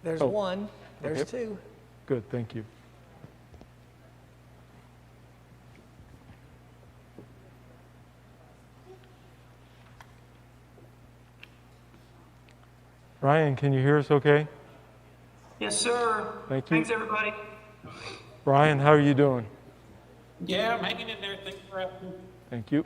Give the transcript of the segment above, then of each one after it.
There's one. There's two. Good, thank you. Ryan, can you hear us okay? Yes, sir. Thank you. Thanks, everybody. Brian, how are you doing? Yeah, I'm hanging in there. Thanks for asking. Thank you.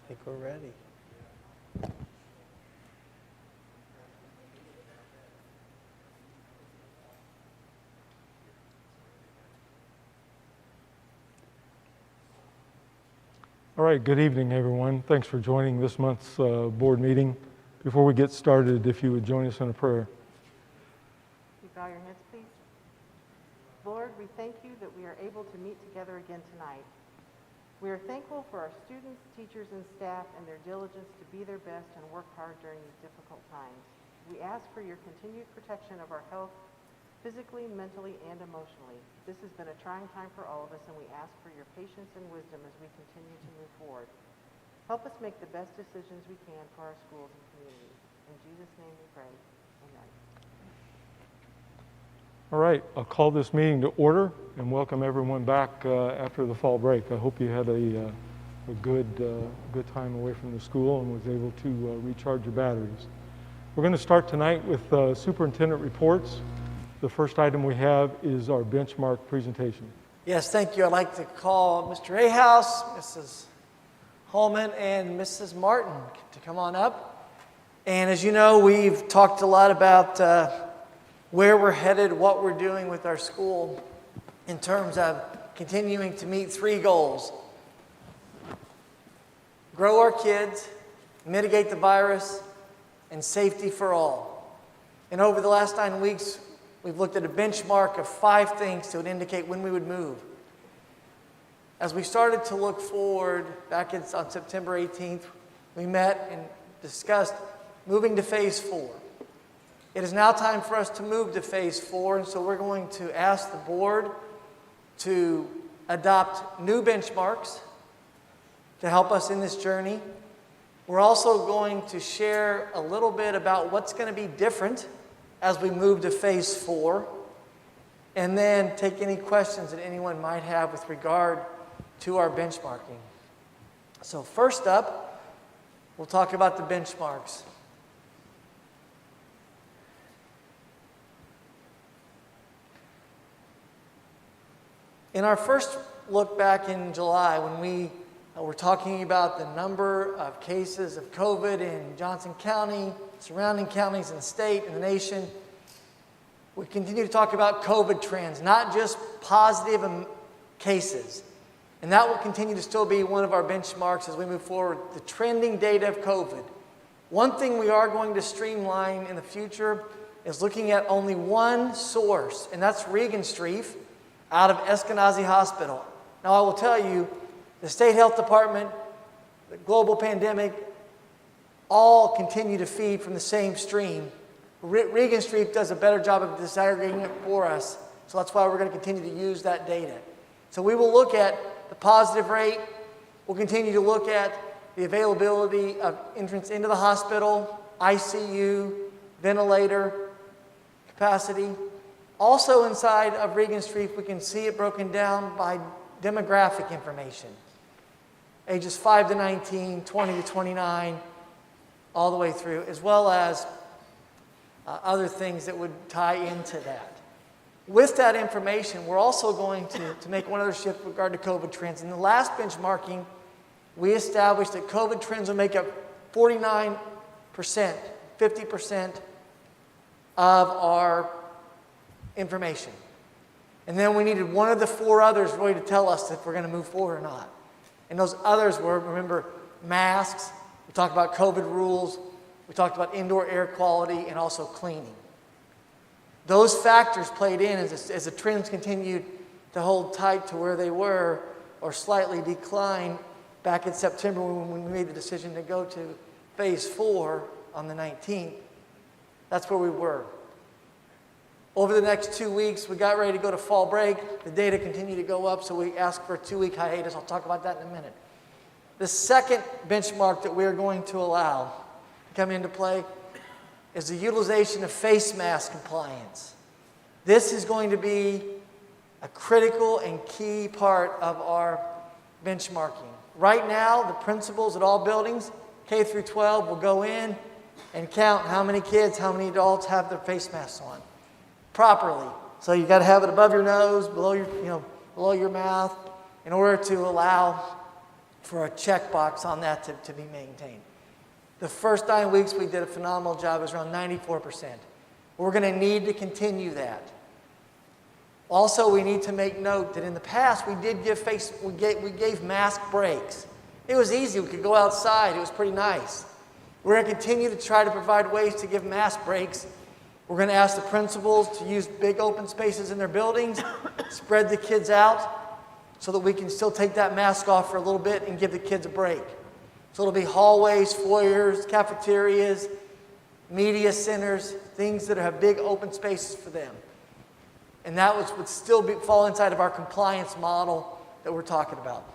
I think we're ready. All right, good evening, everyone. Thanks for joining this month's board meeting. Before we get started, if you would join us in a prayer. You bow your heads, please. Lord, we thank you that we are able to meet together again tonight. We are thankful for our students, teachers, and staff and their diligence to be their best and work hard during these difficult times. We ask for your continued protection of our health, physically, mentally, and emotionally. This has been a trying time for all of us, and we ask for your patience and wisdom as we continue to move forward. Help us make the best decisions we can for our schools and communities. In Jesus' name we pray. Amen. All right, I'll call this meeting to order and welcome everyone back after the fall break. I hope you had a good time away from the school and was able to recharge your batteries. We're going to start tonight with Superintendent Reports. The first item we have is our benchmark presentation. Yes, thank you. I'd like to call Mr. Ahaus, Mrs. Holman, and Mrs. Martin to come on up. And as you know, we've talked a lot about where we're headed, what we're doing with our school in terms of continuing to meet three goals. Grow our kids, mitigate the virus, and safety for all. And over the last 9 weeks, we've looked at a benchmark of 5 things to indicate when we would move. As we started to look forward back on September 18th, we met and discussed moving to phase 4. It is now time for us to move to phase 4, and so we're going to ask the board to adopt new benchmarks to help us in this journey. We're also going to share a little bit about what's going to be different as we move to phase 4, and then take any questions that anyone might have with regard to our benchmarking. So first up, we'll talk about the benchmarks. In our first look back in July, when we were talking about the number of cases of COVID in Johnson County, surrounding counties in the state and the nation, we continue to talk about COVID trends, not just positive cases. And that will continue to still be one of our benchmarks as we move forward, the trending data of COVID. One thing we are going to streamline in the future is looking at only one source, and that's Regenstrief out of Eskenazi Hospital. Now, I will tell you, the State Health Department, the global pandemic, all continue to feed from the same stream. Regenstrief does a better job of disaggregating it for us, so that's why we're going to continue to use that data. So we will look at the positive rate. We'll continue to look at the availability of entrance into the hospital, ICU, ventilator, capacity. Also inside of Regan Street, we can see it broken down by demographic information. Ages 5 to 19, 20 to 29, all the way through, as well as other things that would tie into that. With that information, we're also going to make one other shift with regard to COVID trends. In the last benchmarking, we established that COVID trends will make up 49%, 50% of our information. And then we needed one of the four others really to tell us if we're going to move forward or not. And those others were, remember, masks, we talked about COVID rules, we talked about indoor air quality, and also cleaning. Those factors played in as the trends continued to hold tight to where they were or slightly decline back in September when we made the decision to go to phase 4 on the 19th. That's where we were. Over the next 2 weeks, we got ready to go to fall break. The data continued to go up, so we asked for a 2-week hiatus. I'll talk about that in a minute. The second benchmark that we're going to allow to come into play is the utilization of face mask compliance. This is going to be a critical and key part of our benchmarking. Right now, the principals at all buildings, K through 12, will go in and count how many kids, how many adults have their face masks on properly. So you've got to have it above your nose, below your mouth, in order to allow for a checkbox on that to be maintained. The first 9 weeks we did a phenomenal job. It was around 94%. We're going to need to continue that. Also, we need to make note that in the past we gave mask breaks. It was easy. We could go outside. It was pretty nice. We're going to continue to try to provide ways to give mask breaks. We're going to ask the principals to use big open spaces in their buildings, spread the kids out so that we can still take that mask off for a little bit and give the kids a break. So it'll be hallways, foyers, cafeterias, media centers, things that have big open spaces for them. And that would still fall inside of our compliance model that we're talking about.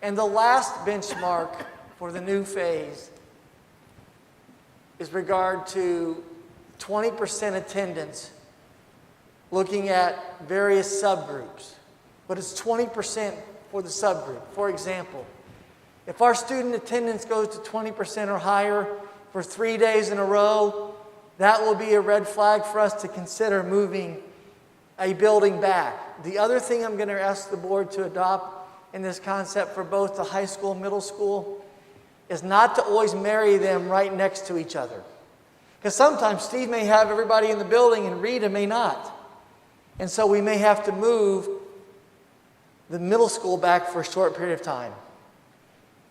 And the last benchmark for the new phase is regard to 20% attendance, looking at various subgroups. But it's 20% for the subgroup. For example, if our student attendance goes to 20% or higher for 3 days in a row, that will be a red flag for us to consider moving a building back. The other thing I'm going to ask the board to adopt in this concept for both the high school and middle school is not to always marry them right next to each other. Because sometimes Steve may have everybody in the building and Rita may not. And so we may have to move the middle school back for a short period of time.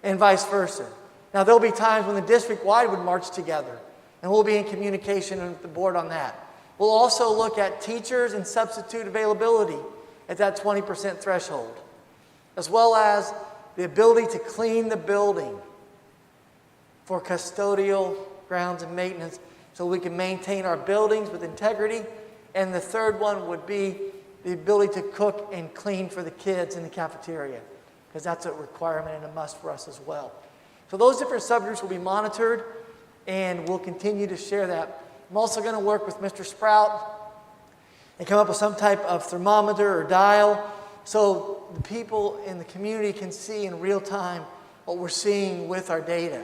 And vice versa. Now, there'll be times when the district-wide would march together, and we'll be in communication with the board on that. We'll also look at teachers and substitute availability at that 20% threshold, as well as the ability to clean the building for custodial grounds and maintenance so we can maintain our buildings with integrity. And the third one would be the ability to cook and clean for the kids in the cafeteria, because that's a requirement and a must for us as well. So those different subgroups will be monitored, and we'll continue to share that. I'm also going to work with Mr. Sprout and come up with some type of thermometer or dial so the people in the community can see in real time what we're seeing with our data.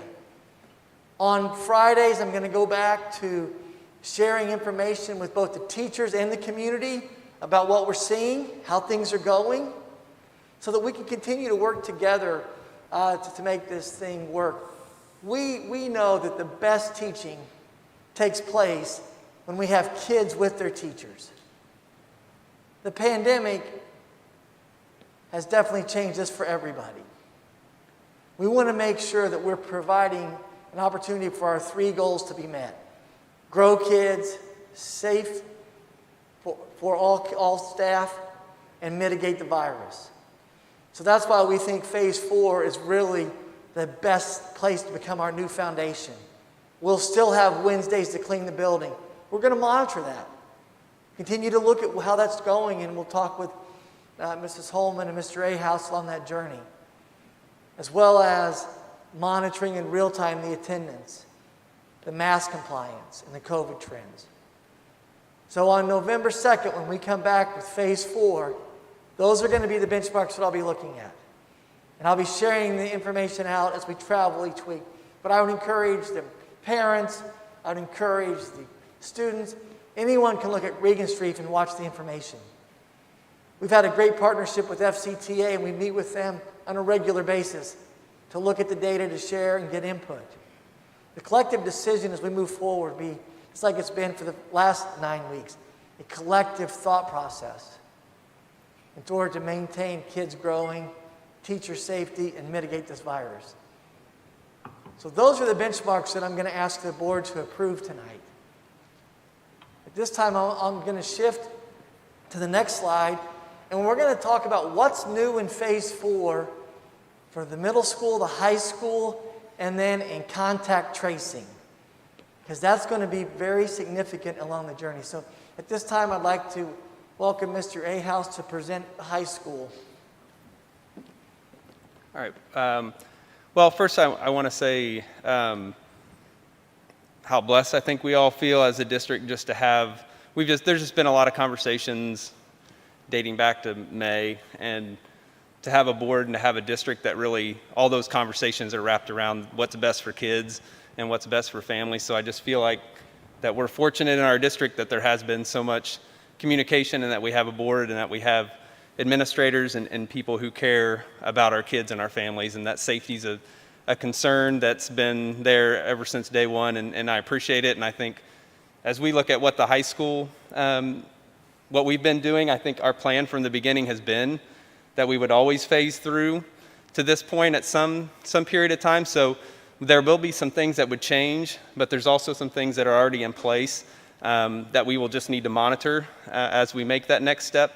On Fridays, I'm going to go back to sharing information with both the teachers and the community about what we're seeing, how things are going, so that we can continue to work together to make this thing work. We know that the best teaching takes place when we have kids with their teachers. The pandemic has definitely changed this for everybody. We want to make sure that we're providing an opportunity for our 3 goals to be met. Grow kids, safe for all staff, and mitigate the virus. So that's why we think phase 4 is really the best place to become our new foundation. We'll still have Wednesdays to clean the building. We're going to monitor that. Continue to look at how that's going, and we'll talk with Mrs. Holman and Mr. Ahaus on that journey, as well as monitoring in real time the attendance, the mask compliance, and the COVID trends. So on November 2nd, when we come back with phase 4, those are going to be the benchmarks that I'll be looking at. And I'll be sharing the information out as we travel each week. But I would encourage the parents, I would encourage the students, anyone can look at Regan Street and watch the information. We've had a great partnership with FCTA, and we meet with them on a regular basis to look at the data, to share and get input. The collective decision as we move forward will be, it's like it's been for the last 9 weeks, a collective thought process in order to maintain kids growing, teacher safety, and mitigate this virus. So those are the benchmarks that I'm going to ask the board to approve tonight. At this time, I'm going to shift to the next slide, and we're going to talk about what's new in phase 4 for the middle school, the high school, and then in contact tracing, because that's going to be very significant along the journey. So at this time, I'd like to welcome Mr. Ahaus to present the high school. All right. Well, first I want to say how blessed I think we all feel as a district just to have, there's just been a lot of conversations dating back to May, and to have a board and to have a district that really, all those conversations are wrapped around what's best for kids and what's best for families. So I just feel like that we're fortunate in our district that there has been so much communication, and that we have a board and that we have administrators and people who care about our kids and our families, and that safety is a concern that's been there ever since day one, and I appreciate it. And I think as we look at what the high school, what we've been doing, I think our plan from the beginning has been that we would always phase through to this point at some period of time. So there will be some things that would change, but there's also some things that are already in place that we will just need to monitor as we make that next step.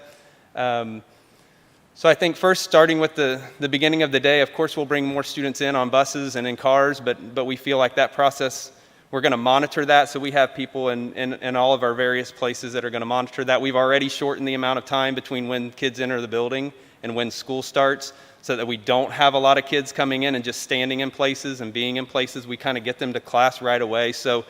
So I think first, starting with the beginning of the day, of course we'll bring more students in on buses and in cars, but we feel like that process, we're going to monitor that. So we have people in all of our various places that are going to monitor that. We've already shortened the amount of time between when kids enter the building and when school starts, so that we don't have a lot of kids coming in and just standing in places and being in places. We kind of get them to class right away. So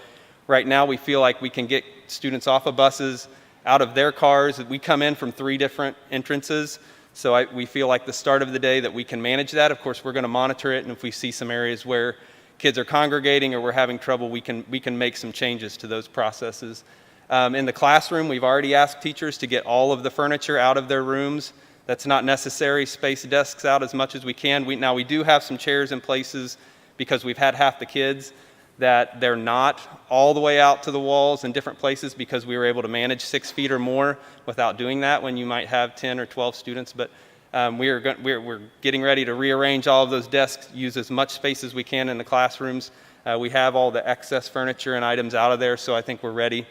right now we feel like we can get students off of buses, out of their cars. We come in from 3 different entrances. So we feel like the start of the day that we can manage that. Of course, we're going to monitor it, and if we see some areas where kids are congregating or we're having trouble, we can make some changes to those processes. In the classroom, we've already asked teachers to get all of the furniture out of their rooms. That's not necessary. Space desks out as much as we can. We do have some chairs in places because we've had half the kids that they're not all the way out to the walls in different places, because we were able to manage 6 feet or more without doing that when you might have 10 or 12 students. But we're getting ready to rearrange all of those desks, use as much space as we can in the classrooms. We have all the excess furniture and items out of there, so I think we're ready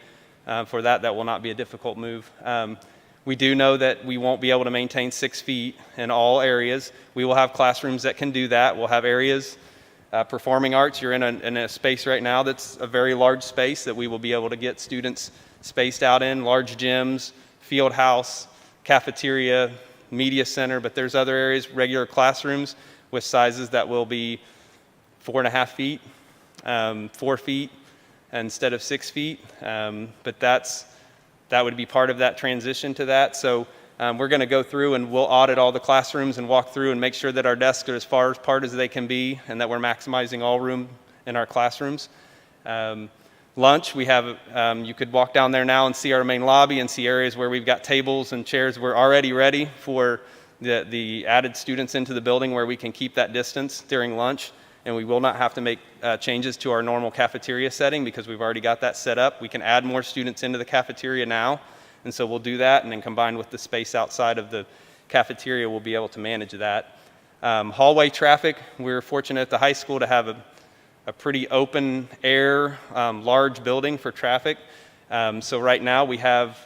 for that. That will not be a difficult move. We do know that we won't be able to maintain 6 feet in all areas. We will have classrooms that can do that. We'll have areas. Performing arts, you're in a space right now that's a very large space that we will be able to get students spaced out in. Large gyms, field house, cafeteria, media center, but there's other areas, regular classrooms with sizes that will be 4.5 feet, 4 feet instead of 6 feet. But that would be part of that transition to that. So we're going to go through and we'll audit all the classrooms and walk through and make sure that our desks are as far apart as they can be, and that we're maximizing all room in our classrooms. Lunch, we have, you could walk down there now and see our main lobby and see areas where we've got tables and chairs. We're already ready for the added students into the building where we can keep that distance during lunch, and we will not have to make changes to our normal cafeteria setting because we've already got that set up. We can add more students into the cafeteria now, and so we'll do that, and then combined with the space outside of the cafeteria, we'll be able to manage that. Hallway traffic, we're fortunate at the high school to have a pretty open air, large building for traffic. So right now we have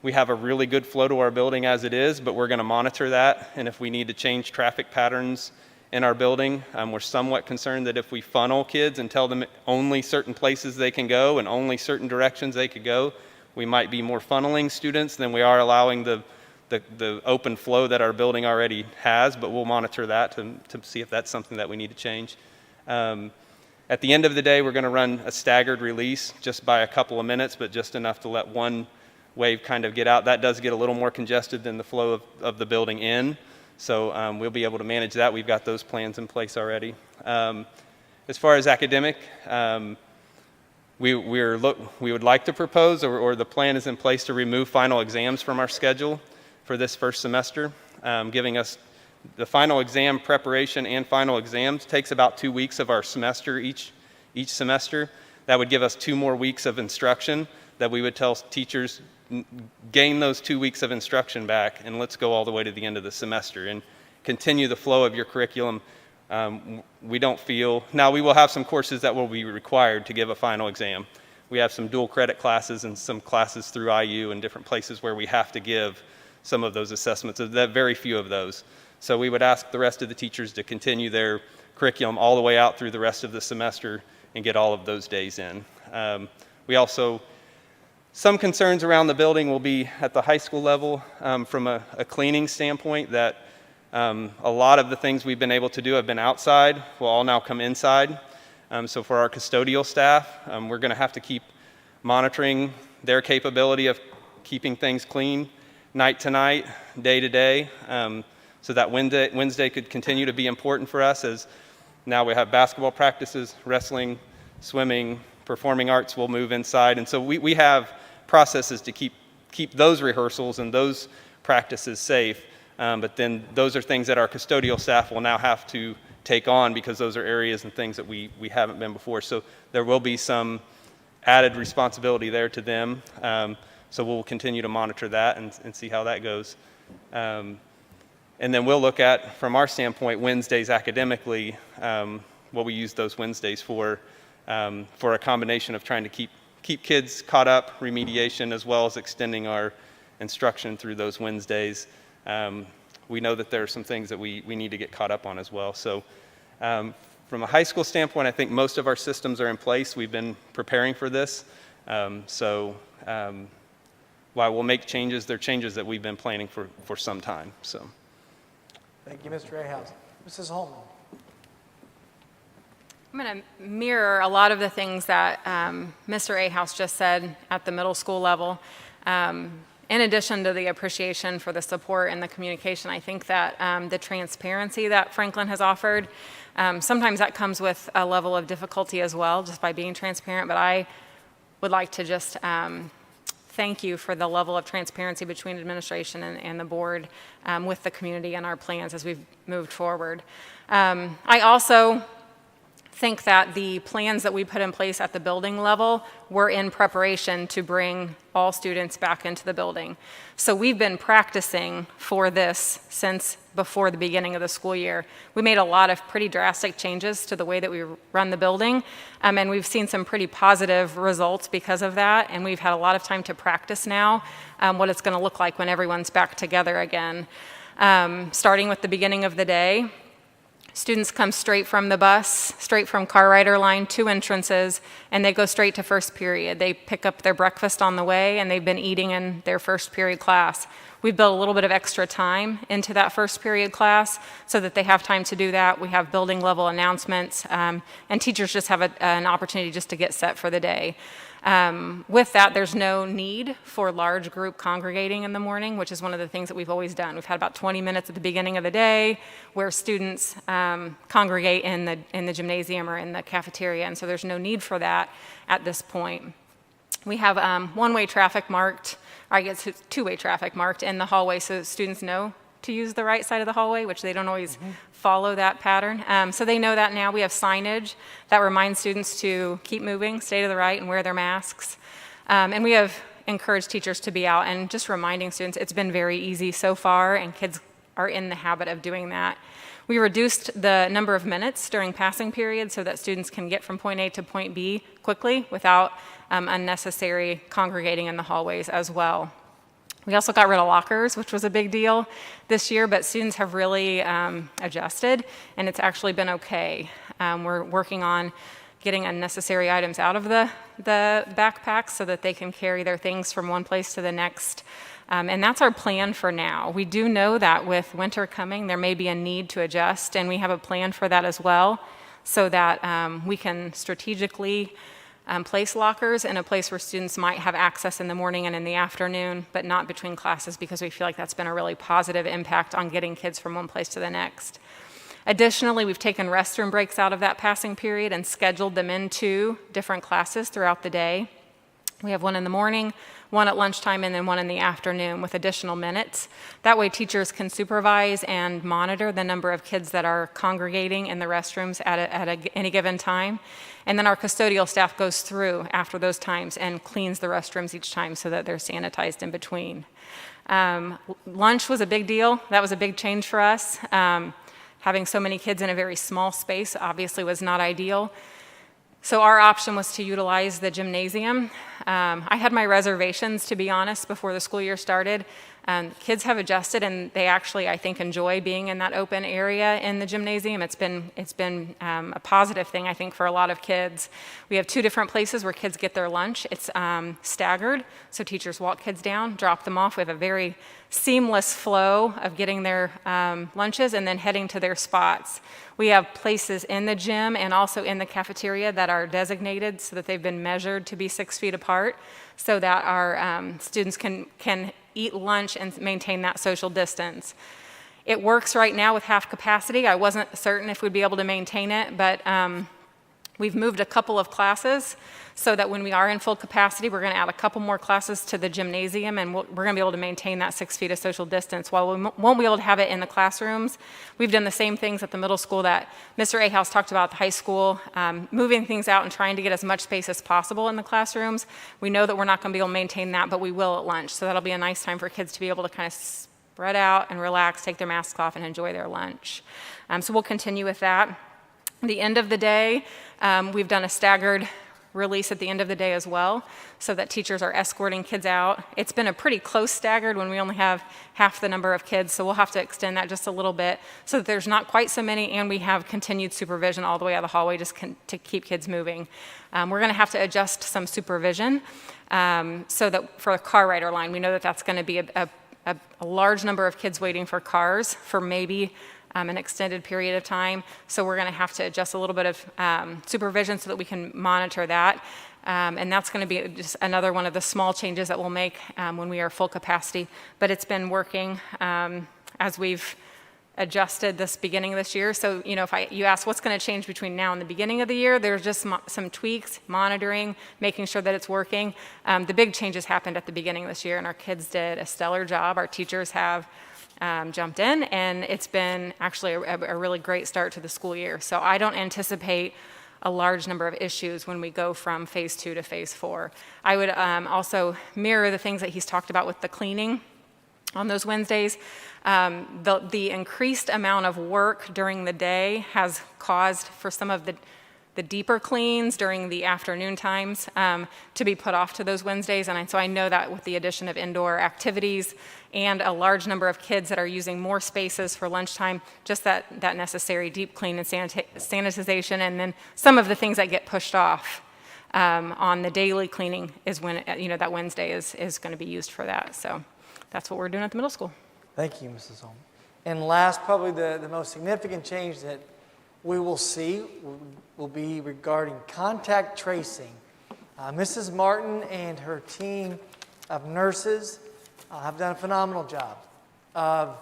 a really good flow to our building as it is, but we're going to monitor that, and if we need to change traffic patterns in our building, we're somewhat concerned that if we funnel kids and tell them only certain places they can go and only certain directions they could go, we might be more funneling students than we are allowing the open flow that our building already has, but we'll monitor that to see if that's something that we need to change. At the end of the day, we're going to run a staggered release just by a couple of minutes, but just enough to let one wave kind of get out. That does get a little more congested than the flow of the building in. So we'll be able to manage that. We've got those plans in place already. As far as academic, we would like to propose, or the plan is in place to remove final exams from our schedule for this first semester, giving us the final exam preparation and final exams takes about 2 weeks of our semester each semester. That would give us 2 more weeks of instruction that we would tell teachers, gain those 2 weeks of instruction back and let's go all the way to the end of the semester and continue the flow of your curriculum. We don't feel, now we will have some courses that will be required to give a final exam. We have some dual credit classes and some classes through IU and different places where we have to give some of those assessments, very few of those. So we would ask the rest of the teachers to continue their curriculum all the way out through the rest of the semester and get all of those days in. We also, some concerns around the building will be at the high school level from a cleaning standpoint, that a lot of the things we've been able to do have been outside, will all now come inside. So for our custodial staff, we're going to have to keep monitoring their capability of keeping things clean night to night, day to day. So that Wednesday could continue to be important for us, as now we have basketball practices, wrestling, swimming, performing arts will move inside. And so we have processes to keep those rehearsals and those practices safe. But then those are things that our custodial staff will now have to take on, because those are areas and things that we haven't been before. So there will be some added responsibility there to them. So we'll continue to monitor that and see how that goes. And then we'll look at, from our standpoint, Wednesdays academically, what we use those Wednesdays for a combination of trying to keep kids caught up, remediation, as well as extending our instruction through those Wednesdays. We know that there are some things that we need to get caught up on as well. So from a high school standpoint, I think most of our systems are in place. We've been preparing for this. While we'll make changes, they're changes that we've been planning for some time. So. Thank you, Mr. Ahaus. Mrs. Holman. I'm going to mirror a lot of the things that Mr. Ahaus just said at the middle school level. In addition to the appreciation for the support and the communication, I think that the transparency that Franklin has offered, sometimes that comes with a level of difficulty as well, just by being transparent. But I would like to just thank you for the level of transparency between administration and the board with the community and our plans as we've moved forward. I also think that the plans that we put in place at the building level were in preparation to bring all students back into the building. So we've been practicing for this since before the beginning of the school year. We made a lot of pretty drastic changes to the way that we run the building, and we've seen some pretty positive results because of that, and we've had a lot of time to practice now what it's going to look like when everyone's back together again. Starting with the beginning of the day, students come straight from the bus, straight from car rider line, 2 entrances, and they go straight to first period. They pick up their breakfast on the way, and they've been eating in their first period class. We've built a little bit of extra time into that first period class so that they have time to do that. We have building level announcements, and teachers just have an opportunity just to get set for the day. With that, there's no need for large group congregating in the morning, which is one of the things that we've always done. We've had about 20 minutes at the beginning of the day where students congregate in the gymnasium or in the cafeteria, and so there's no need for that at this point. We have one-way traffic marked, or I guess two-way traffic marked in the hallway so that students know to use the right side of the hallway, which they don't always follow that pattern. So they know that now. We have signage that reminds students to keep moving, stay to the right, and wear their masks. And we have encouraged teachers to be out and just reminding students it's been very easy so far, and kids are in the habit of doing that. We reduced the number of minutes during passing periods so that students can get from point A to point B quickly without unnecessary congregating in the hallways as well. We also got rid of lockers, which was a big deal this year, but students have really adjusted, and it's actually been okay. We're working on getting unnecessary items out of the backpacks so that they can carry their things from one place to the next. And that's our plan for now. We do know that with winter coming, there may be a need to adjust, and we have a plan for that as well, so that we can strategically place lockers in a place where students might have access in the morning and in the afternoon, but not between classes, because we feel like that's been a really positive impact on getting kids from one place to the next. Additionally, we've taken restroom breaks out of that passing period and scheduled them into different classes throughout the day. We have one in the morning, one at lunchtime, and then one in the afternoon with additional minutes. That way teachers can supervise and monitor the number of kids that are congregating in the restrooms at any given time. And then our custodial staff goes through after those times and cleans the restrooms each time so that they're sanitized in between. Lunch was a big deal. That was a big change for us. Having so many kids in a very small space obviously was not ideal. So our option was to utilize the gymnasium. I had my reservations, to be honest, before the school year started. Kids have adjusted, and they actually, I think, enjoy being in that open area in the gymnasium. It's been a positive thing, I think, for a lot of kids. We have 2 different places where kids get their lunch. It's staggered, so teachers walk kids down, drop them off. We have a very seamless flow of getting their lunches and then heading to their spots. We have places in the gym and also in the cafeteria that are designated so that they've been measured to be 6 feet apart so that our students can eat lunch and maintain that social distance. It works right now with half capacity. I wasn't certain if we'd be able to maintain it, but we've moved a couple of classes so that when we are in full capacity, we're going to add a couple more classes to the gymnasium, and we're going to be able to maintain that 6 feet of social distance. While we won't be able to have it in the classrooms, we've done the same things at the middle school that Mr. Ahaus talked about at the high school, moving things out and trying to get as much space as possible in the classrooms. We know that we're not going to be able to maintain that, but we will at lunch. So that'll be a nice time for kids to be able to kind of spread out and relax, take their masks off, and enjoy their lunch. So we'll continue with that. The end of the day, we've done a staggered release at the end of the day as well, so that teachers are escorting kids out. It's been a pretty close staggered when we only have half the number of kids, so we'll have to extend that just a little bit so that there's not quite so many, and we have continued supervision all the way out of the hallway just to keep kids moving. We're going to have to adjust some supervision so that for a car rider line, we know that that's going to be a large number of kids waiting for cars for maybe an extended period of time. So we're going to have to adjust a little bit of supervision so that we can monitor that. And that's going to be just another one of the small changes that we'll make when we are full capacity. But it's been working as we've adjusted this beginning of this year. So, you know, you ask what's going to change between now and the beginning of the year, there's just some tweaks, monitoring, making sure that it's working. The big changes happened at the beginning of this year, and our kids did a stellar job. Our teachers have jumped in, and it's been actually a really great start to the school year. So I don't anticipate a large number of issues when we go from phase 2 to phase 4. I would also mirror the things that he's talked about with the cleaning on those Wednesdays. The increased amount of work during the day has caused for some of the deeper cleans during the afternoon times to be put off to those Wednesdays. And so I know that with the addition of indoor activities and a large number of kids that are using more spaces for lunchtime, just that necessary deep clean and sanitization, and then some of the things that get pushed off on the daily cleaning is when, that Wednesday is going to be used for that. So that's what we're doing at the middle school. Thank you, Mrs. Holm. And last, probably the most significant change that we will see will be regarding contact tracing. Mrs. Martin and her team of nurses have done a phenomenal job of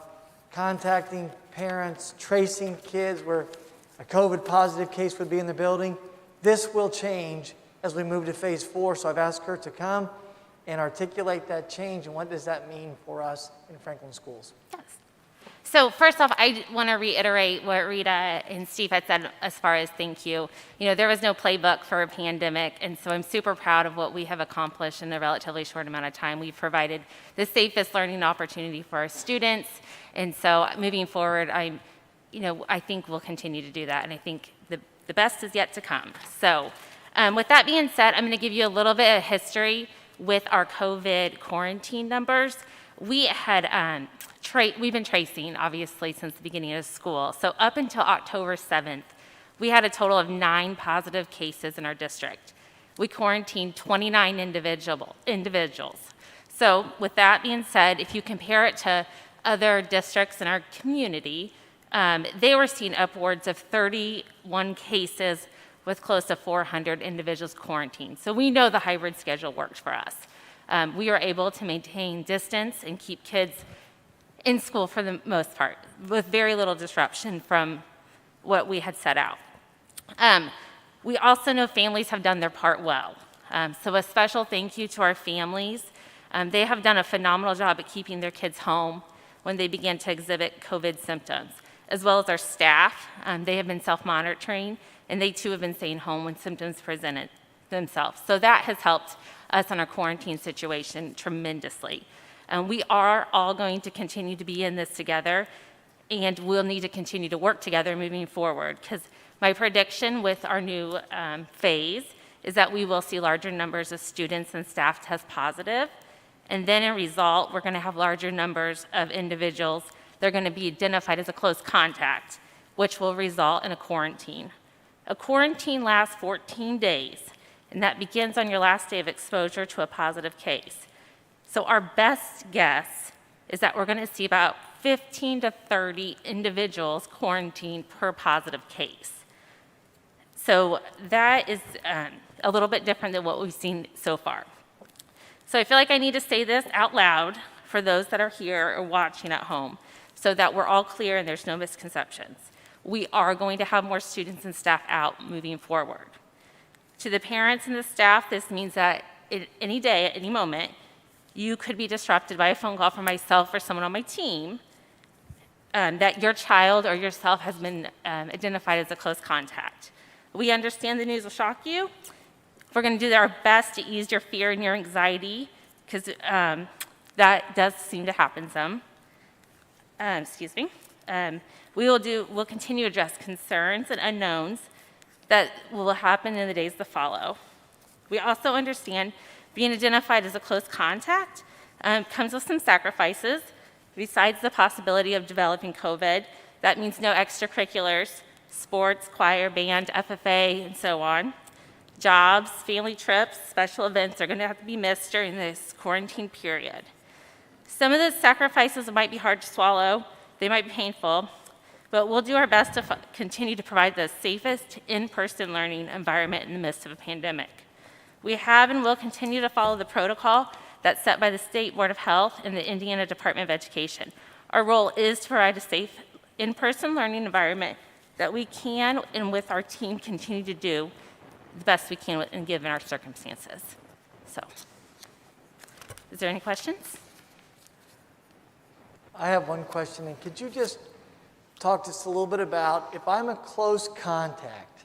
contacting parents, tracing kids where a COVID positive case would be in the building. This will change as we move to phase 4, so I've asked her to come and articulate that change and what does that mean for us in Franklin schools. Yes. So first off, I want to reiterate what Rita and Steve had said as far as thank you. There was no playbook for a pandemic, and so I'm super proud of what we have accomplished in a relatively short amount of time. We've provided the safest learning opportunity for our students, and so moving forward, I think we'll continue to do that, and I think the best is yet to come. So with that being said, I'm going to give you a little bit of history with our COVID quarantine numbers. We had we've been tracing, obviously, since the beginning of school. So up until October 7th, we had a total of 9 positive cases in our district. We quarantined 29 individuals. So with that being said, if you compare it to other districts in our community, they were seeing upwards of 31 cases with close to 400 individuals quarantined. So we know the hybrid schedule worked for us. We were able to maintain distance and keep kids in school for the most part, with very little disruption from what we had set out. We also know families have done their part well. So a special thank you to our families. They have done a phenomenal job at keeping their kids home when they began to exhibit COVID symptoms, as well as our staff. They have been self-monitoring, and they too have been staying home when symptoms presented themselves. So that has helped us in our quarantine situation tremendously. We are all going to continue to be in this together, and we'll need to continue to work together moving forward, because my prediction with our new phase is that we will see larger numbers of students and staff test positive, and then in result, we're going to have larger numbers of individuals that are going to be identified as a close contact, which will result in a quarantine. A quarantine lasts 14 days, and that begins on your last day of exposure to a positive case. So our best guess is that we're going to see about 15 to 30 individuals quarantined per positive case. So that is a little bit different than what we've seen so far. So I feel like I need to say this out loud for those that are here or watching at home, so that we're all clear and there's no misconceptions. We are going to have more students and staff out moving forward. To the parents and the staff, this means that any day, at any moment, you could be disrupted by a phone call from myself or someone on my team that your child or yourself has been identified as a close contact. We understand the news will shock you. We're going to do our best to ease your fear and your anxiety, because that does seem to happen some. We'll continue to address concerns and unknowns that will happen in the days to follow. We also understand being identified as a close contact comes with some sacrifices. Besides the possibility of developing COVID, that means no extracurriculars, sports, choir, band, FFA, and so on. Jobs, family trips, special events are going to have to be missed during this quarantine period. Some of the sacrifices might be hard to swallow. They might be painful, but we'll do our best to continue to provide the safest in-person learning environment in the midst of a pandemic. We have and will continue to follow the protocol that's set by the State Board of Health and the Indiana Department of Education. Our role is to provide a safe in-person learning environment that we can, and with our team, continue to do the best we can and given our circumstances. So, is there any questions? I have one question, and could you just talk to us a little bit about if I'm a close contact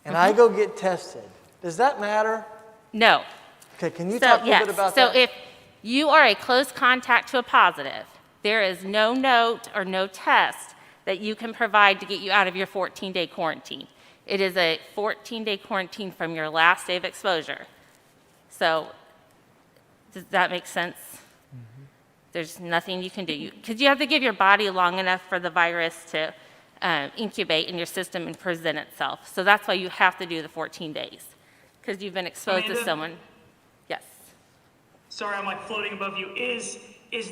and I go get tested, does that matter? No. Okay, can you talk a little bit about that? So if you are a close contact to a positive, there is no note or no test that you can provide to get you out of your 14-day quarantine. It is a 14-day quarantine from your last day of exposure. So does that make sense? Mm-hmm. There's nothing you can do. Because you have to give your body long enough for the virus to incubate in your system and present itself. So that's why you have to do the 14 days, because you've been exposed to someone. Yes. Sorry, I'm like floating above you. Is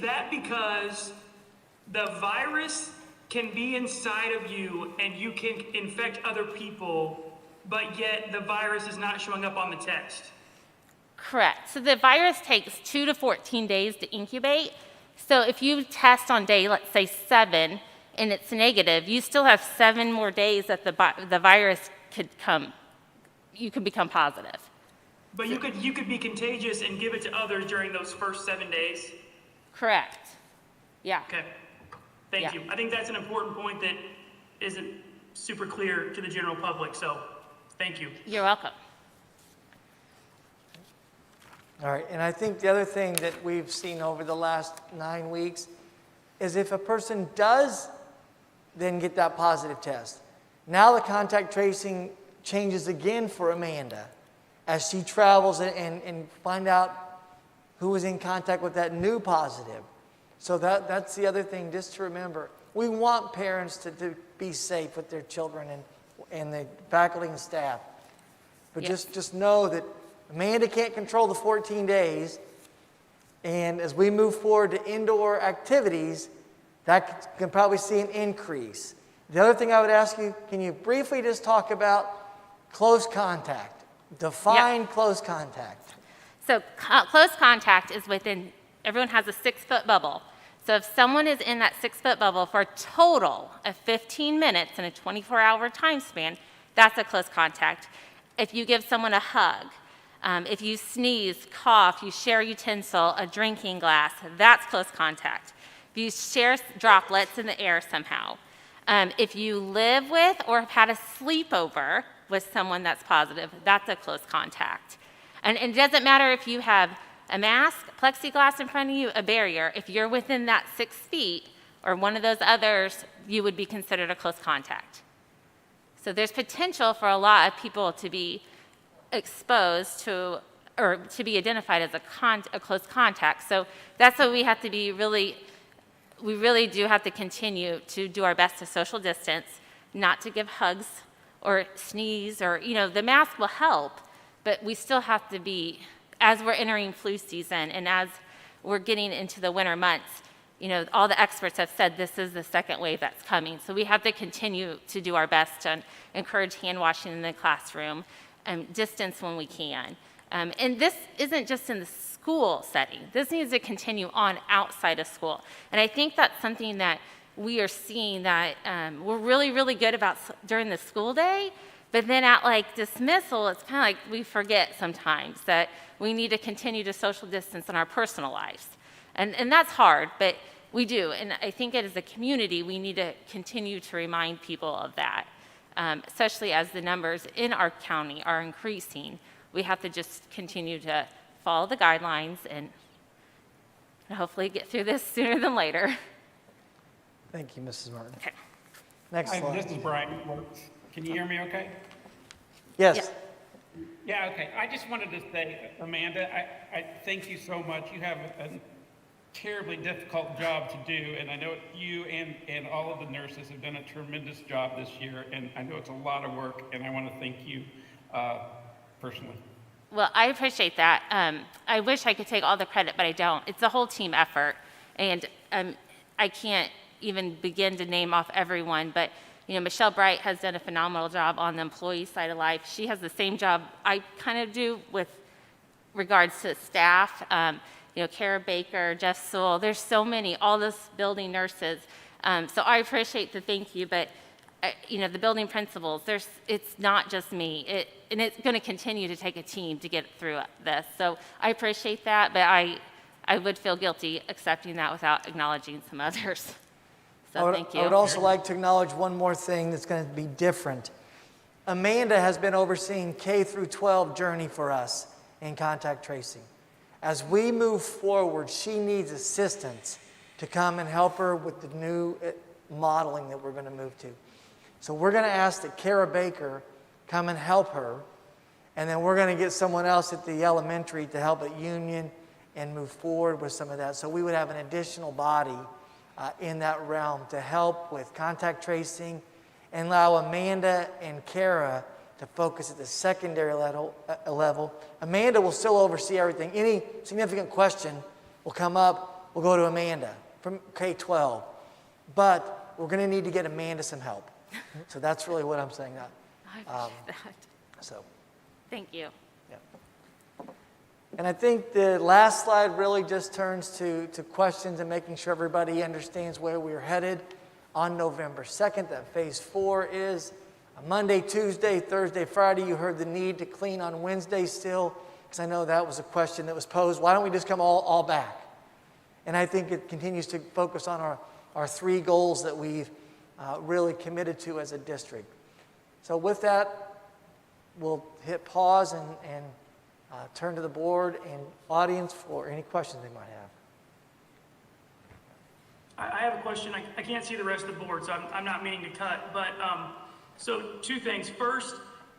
that because the virus can be inside of you and you can infect other people, but yet the virus is not showing up on the test? Correct. So the virus takes 2 to 14 days to incubate. So if you test on day, let's say 7, and it's negative, you still have 7 more days that the virus could come. You could become positive. But you could be contagious and give it to others during those first 7 days? Correct. Yeah. Okay. Thank you. I think that's an important point that isn't super clear to the general public, so thank you. You're welcome. All right, and I think the other thing that we've seen over the last 9 weeks is if a person does then get that positive test, now the contact tracing changes again for Amanda as she travels and find out who was in contact with that new positive. So that's the other thing just to remember. We want parents to be safe with their children and the faculty and staff. But Yes. just know that Amanda can't control the 14 days. And as we move forward to indoor activities, that can probably see an increase. The other thing I would ask you, can you briefly just talk about close contact. Define close contact. So close contact is within, everyone has a 6-foot bubble. So if someone is in that 6-foot bubble for a total of 15 minutes in a 24-hour time span, that's a close contact. If you give someone a hug, if you sneeze, cough, you share a utensil, a drinking glass, that's close contact. If you share droplets in the air somehow. If you live with or have had a sleepover with someone that's positive, that's a close contact. And it doesn't matter if you have a mask, plexiglass in front of you, a barrier. If you're within that 6 feet or one of those others, you would be considered a close contact. So there's potential for a lot of people to be exposed to or to be identified as a close contact. So that's what we have to be we really do have to continue to do our best to social distance, not to give hugs or sneeze or, the mask will help, but we still have to be, as we're entering flu season and as we're getting into the winter months, all the experts have said this is the second wave that's coming. So we have to continue to do our best to encourage hand washing in the classroom, distance when we can. And this isn't just in the school setting. This needs to continue on outside of school. And I think that's something that we are seeing that we're really, really good about during the school day, but then at dismissal, it's kind of like we forget sometimes that we need to continue to social distance in our personal lives. And that's hard, but we do. And I think as a community, we need to continue to remind people of that, especially as the numbers in our county are increasing. We have to just continue to follow the guidelines and hopefully get through this sooner than later. Thank you, Mrs. Martin. Okay. Next Hi, slide. this is Brian. Can you hear me okay? Yes. Yeah, okay. I just wanted to say, Amanda, I thank you so much. You have a terribly difficult job to do, and I know you and all of the nurses have done a tremendous job this year, and I know it's a lot of work, and I want to thank you personally. Well, I appreciate that. I wish I could take all the credit, but I don't. It's a whole team effort, and I can't even begin to name off everyone, but Michelle Bright has done a phenomenal job on the employee side of life. She has the same job I kind of do with regards to staff. Kara Baker, Jeff Sewell, there's so many, all those building nurses. So I appreciate the thank you, but the building principals, it's not just me. And it's going to continue to take a team to get through this. So I appreciate that, but I would feel guilty accepting that without acknowledging some others. So thank you. I would also like to acknowledge one more thing that's going to be different. Amanda has been overseeing K through 12 journey for us in contact tracing. As we move forward, she needs assistance to come and help her with the new modeling that we're going to move to. So we're going to ask that Kara Baker come and help her, and then we're going to get someone else at the elementary to help at Union and move forward with some of that. So we would have an additional body in that realm to help with contact tracing and allow Amanda and Kara to focus at the secondary level. Amanda will still oversee everything. Any significant question will come up, we'll go to Amanda from K-12. But we're going to need to get Amanda some help. So that's really what I'm saying. I appreciate that. So, Thank you. yeah. And I think the last slide really just turns to questions and making sure everybody understands where we're headed on November 2nd. That phase 4 is Monday, Tuesday, Thursday, Friday. You heard the need to clean on Wednesday still, because I know that was a question that was posed. Why don't we just come all back? And I think it continues to focus on our 3 goals that we've really committed to as a district. So with that, we'll hit pause and turn to the board and audience for any questions they might have. I have a question. I can't see the rest of the board, so I'm not meaning to cut. But so 2 things. First,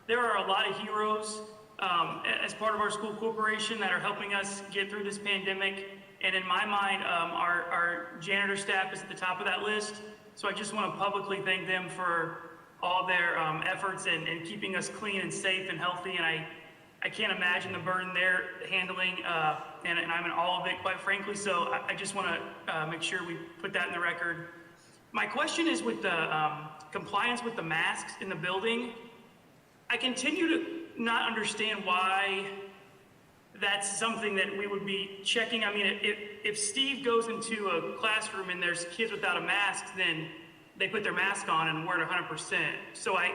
there are a lot of heroes as part of our school corporation that are helping us get through this pandemic. And in my mind, our janitor staff is at the top of that list. So I just want to publicly thank them for all their efforts and keeping us clean and safe and healthy. And I can't imagine the burden they're handling, and I'm in awe of it, quite frankly. So I just want to make sure we put that in the record. My question is with the compliance with the masks in the building. I continue to not understand why that's something that we would be checking. I mean, if Steve goes into a classroom and there's kids without a mask, then they put their mask on and wear it 100%. So I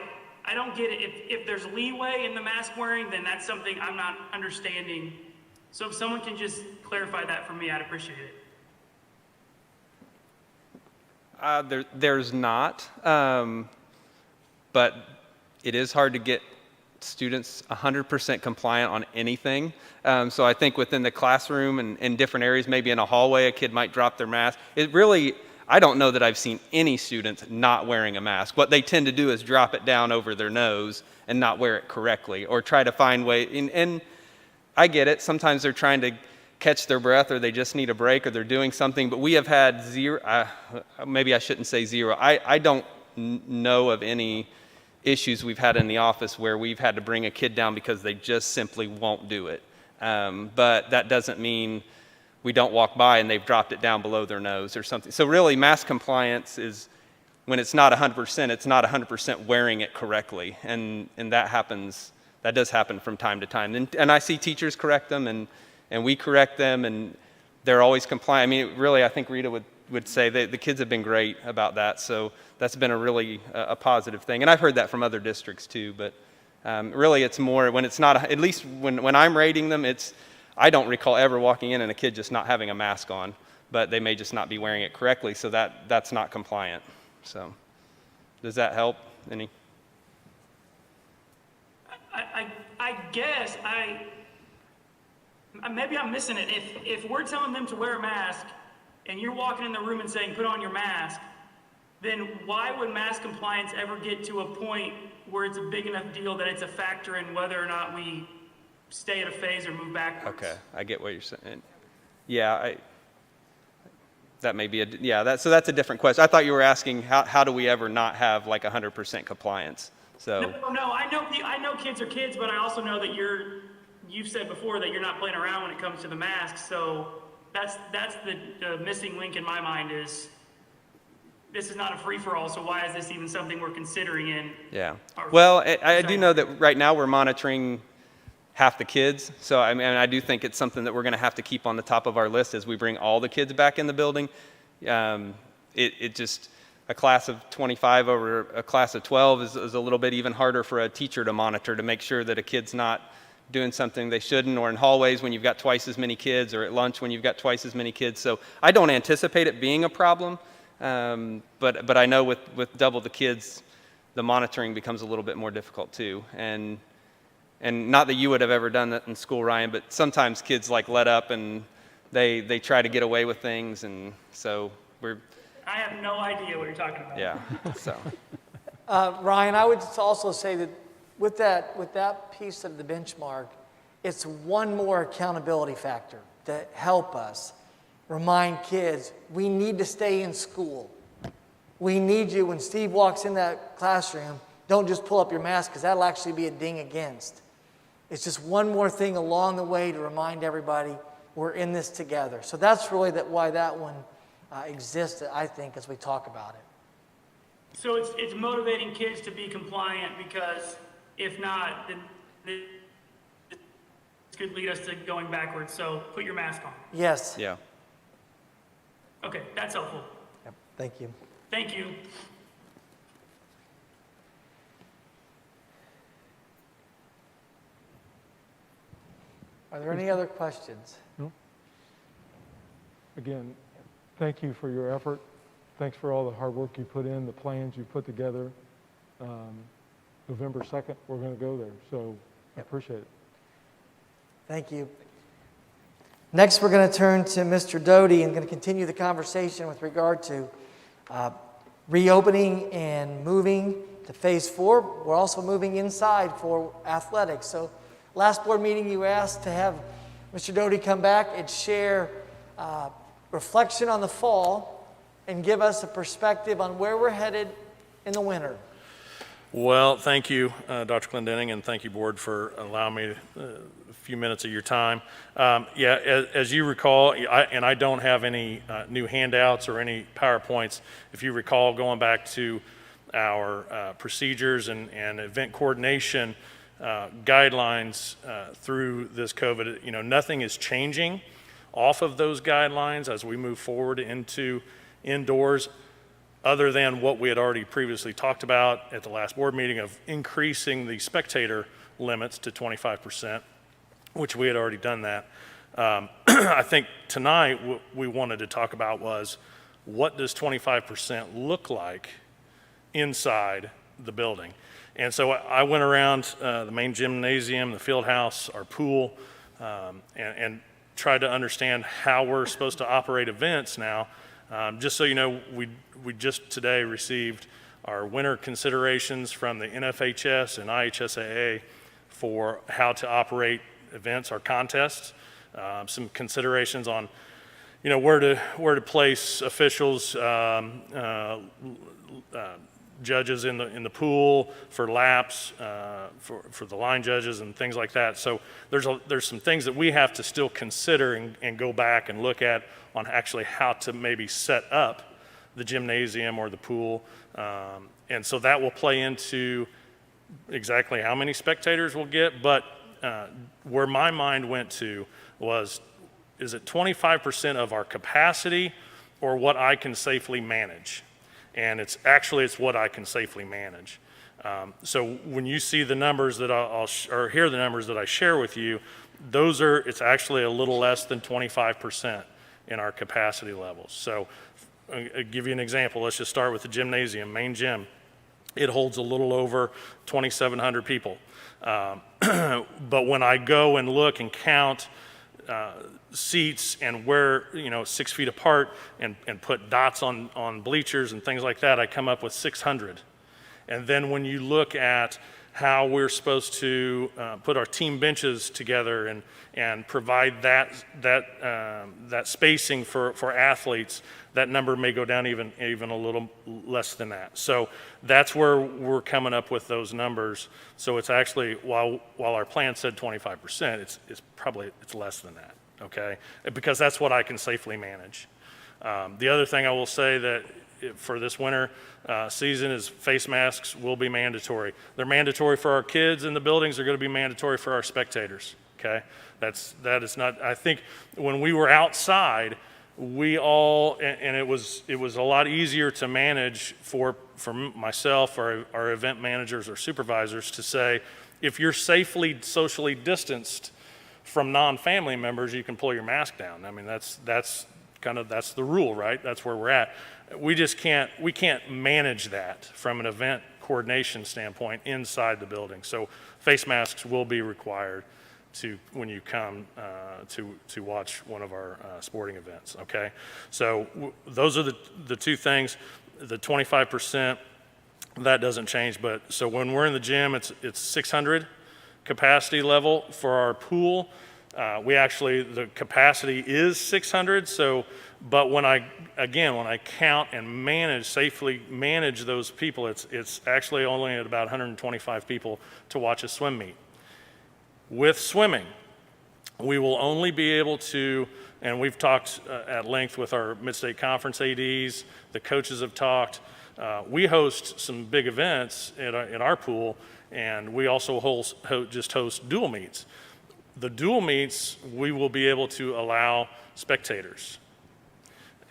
don't get it. If there's leeway in the mask wearing, then that's something I'm not understanding. So if someone can just clarify that for me, I'd appreciate it. There's not, but it is hard to get students 100% compliant on anything. So I think within the classroom and in different areas, maybe in a hallway, a kid might drop their mask. It really, I don't know that I've seen any students not wearing a mask. What they tend to do is drop it down over their nose and not wear it correctly, or try to find way. And I get it. Sometimes they're trying to catch their breath, or they just need a break, or they're doing something. But we have had zero, maybe I shouldn't say zero. I don't know of any issues we've had in the office where we've had to bring a kid down because they just simply won't do it. But that doesn't mean we don't walk by and they've dropped it down below their nose or something. So really, mask compliance is when it's not 100%, it's not 100% wearing it correctly. And that happens, that does happen from time to time. And I see teachers correct them, and we correct them, and they're always compliant. I mean, really, I think Rita would say that the kids have been great about that. So that's been a really a positive thing. And I've heard that from other districts too, but really it's more when it's not, at least when I'm rating them, I don't recall ever walking in and a kid just not having a mask on, but they may just not be wearing it correctly, so that's not compliant. So does that help any? I guess maybe I'm missing it. If we're telling them to wear a mask and you're walking in the room and saying, put on your mask, then why would mask compliance ever get to a point where it's a big enough deal that it's a factor in whether or not we stay at a phase or move backwards? Okay, I get what you're saying. Yeah, that may be so that's a different question. I thought you were asking how do we ever not have like 100% compliance? So No, I know kids are kids, but I also know that you've said before that you're not playing around when it comes to the masks. So that's the missing link in my mind is this is not a free-for-all, so why is this even something we're considering in? Yeah. Well, I do know that right now we're monitoring half the kids. So I mean, I do think it's something that we're going to have to keep on the top of our list as we bring all the kids back in the building. It just, a class of 25 over a class of 12 is a little bit even harder for a teacher to monitor, to make sure that a kid's not doing something they shouldn't, or in hallways when you've got twice as many kids, or at lunch when you've got twice as many kids. So I don't anticipate it being a problem. But I know with double the kids, the monitoring becomes a little bit more difficult too. And not that you would have ever done that in school, Ryan, but sometimes kids like let up and they try to get away with things, and so I have no idea what you're talking about. yeah. So Ryan, I would also say that with that piece of the benchmark, it's one more accountability factor to help us remind kids we need to stay in school. We need you. When Steve walks in that classroom, don't just pull up your mask, because that'll actually be a ding against. It's just one more thing along the way to remind everybody we're in this together. So that's really why that one exists, I think, as we talk about it. So it's motivating kids to be compliant, because if not, then this could lead us to going backwards. So put your mask on. Yes. yeah. Okay, that's helpful. Yep. Thank you. Thank you. Are there any other questions? Again, thank you for your effort. Thanks for all the hard work you put in, the plans you put together. November 2nd, we're going to go there, so I appreciate it. Thank you. Next, we're going to turn to Mr. Doty and going to continue the conversation with regard to reopening and moving to phase 4. We're also moving inside for athletics. So last board meeting, you asked to have Mr. Doty come back and share reflection on the fall and give us a perspective on where we're headed in the winter. Well, thank you, Dr. Clendenning, and thank you, Board, for allowing me a few minutes of your time. As you recall, I don't have any new handouts or any PowerPoints. If you recall, going back to our procedures and event coordination guidelines through this COVID. You know, nothing is changing off of those guidelines as we move forward into indoors, other than what we had already previously talked about at the last board meeting of increasing the spectator limits to 25%, which we had already done that. I think tonight what we wanted to talk about was, what does 25% look like inside the building? And so I went around the main gymnasium, the field house, our pool, and tried to understand how we're supposed to operate events now. Just so you know, we just today received our winter considerations from the NFHS and IHSAA for how to operate events or contests. Some considerations on, you know, where to place officials, judges in the pool for laps, for the line judges and things like that. So there's some things that we have to still consider and go back and look at on actually how to maybe set up the gymnasium or the pool. And so that will play into exactly how many spectators we'll get. But where my mind went to was, is it 25% of our capacity or what I can safely manage? And it's what I can safely manage. So when you see the numbers that or hear the numbers that I share with you, it's actually a little less than 25% in our capacity levels. So I'll give you an example. Let's just start with the gymnasium, main gym. It holds a little over 2,700 people. But when I go and look and count seats and where, 6 feet apart and put dots on bleachers and things like that, I come up with 600. And then when you look at how we're supposed to put our team benches together and provide that spacing for athletes, that number may go down even a little less than that. So that's where we're coming up with those numbers. So it's actually, while our plan said 25%, it's less than that, okay? Because that's what I can safely manage. The other thing I will say that for this winter season is face masks will be mandatory. They're mandatory for our kids in the buildings. They're going to be mandatory for our spectators, okay? That is not, I think when we were outside, we all, and it was a lot easier to manage for myself or our event managers or supervisors to say, if you're safely socially distanced from non-family members, you can pull your mask down. I mean, that's the rule, right? That's where we're at. We can't manage that from an event coordination standpoint inside the building. So face masks will be required when you come to watch one of our sporting events, okay? So those are the two things. The 25%, that doesn't change, but so when we're in the gym, it's 600 capacity level. For our pool, the capacity is 600, but when I count and safely manage those people, it's actually only at about 125 people to watch a swim meet. With swimming, we will only be able to, and we've talked at length with our Mid-State Conference ADs, the coaches have talked, we host some big events in our pool, and we also host dual meets. The dual meets, we will be able to allow spectators.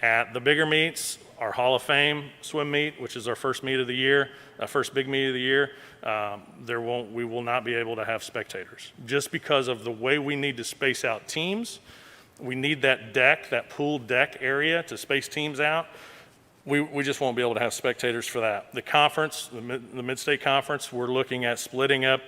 At the bigger meets, our Hall of Fame swim meet, which is our first meet of the year, first big meet of the year, we will not be able to have spectators. Just because of the way we need to space out teams, we need that pool deck area to space teams out. We just won't be able to have spectators for that. The conference, the Mid-State Conference, we're looking at splitting up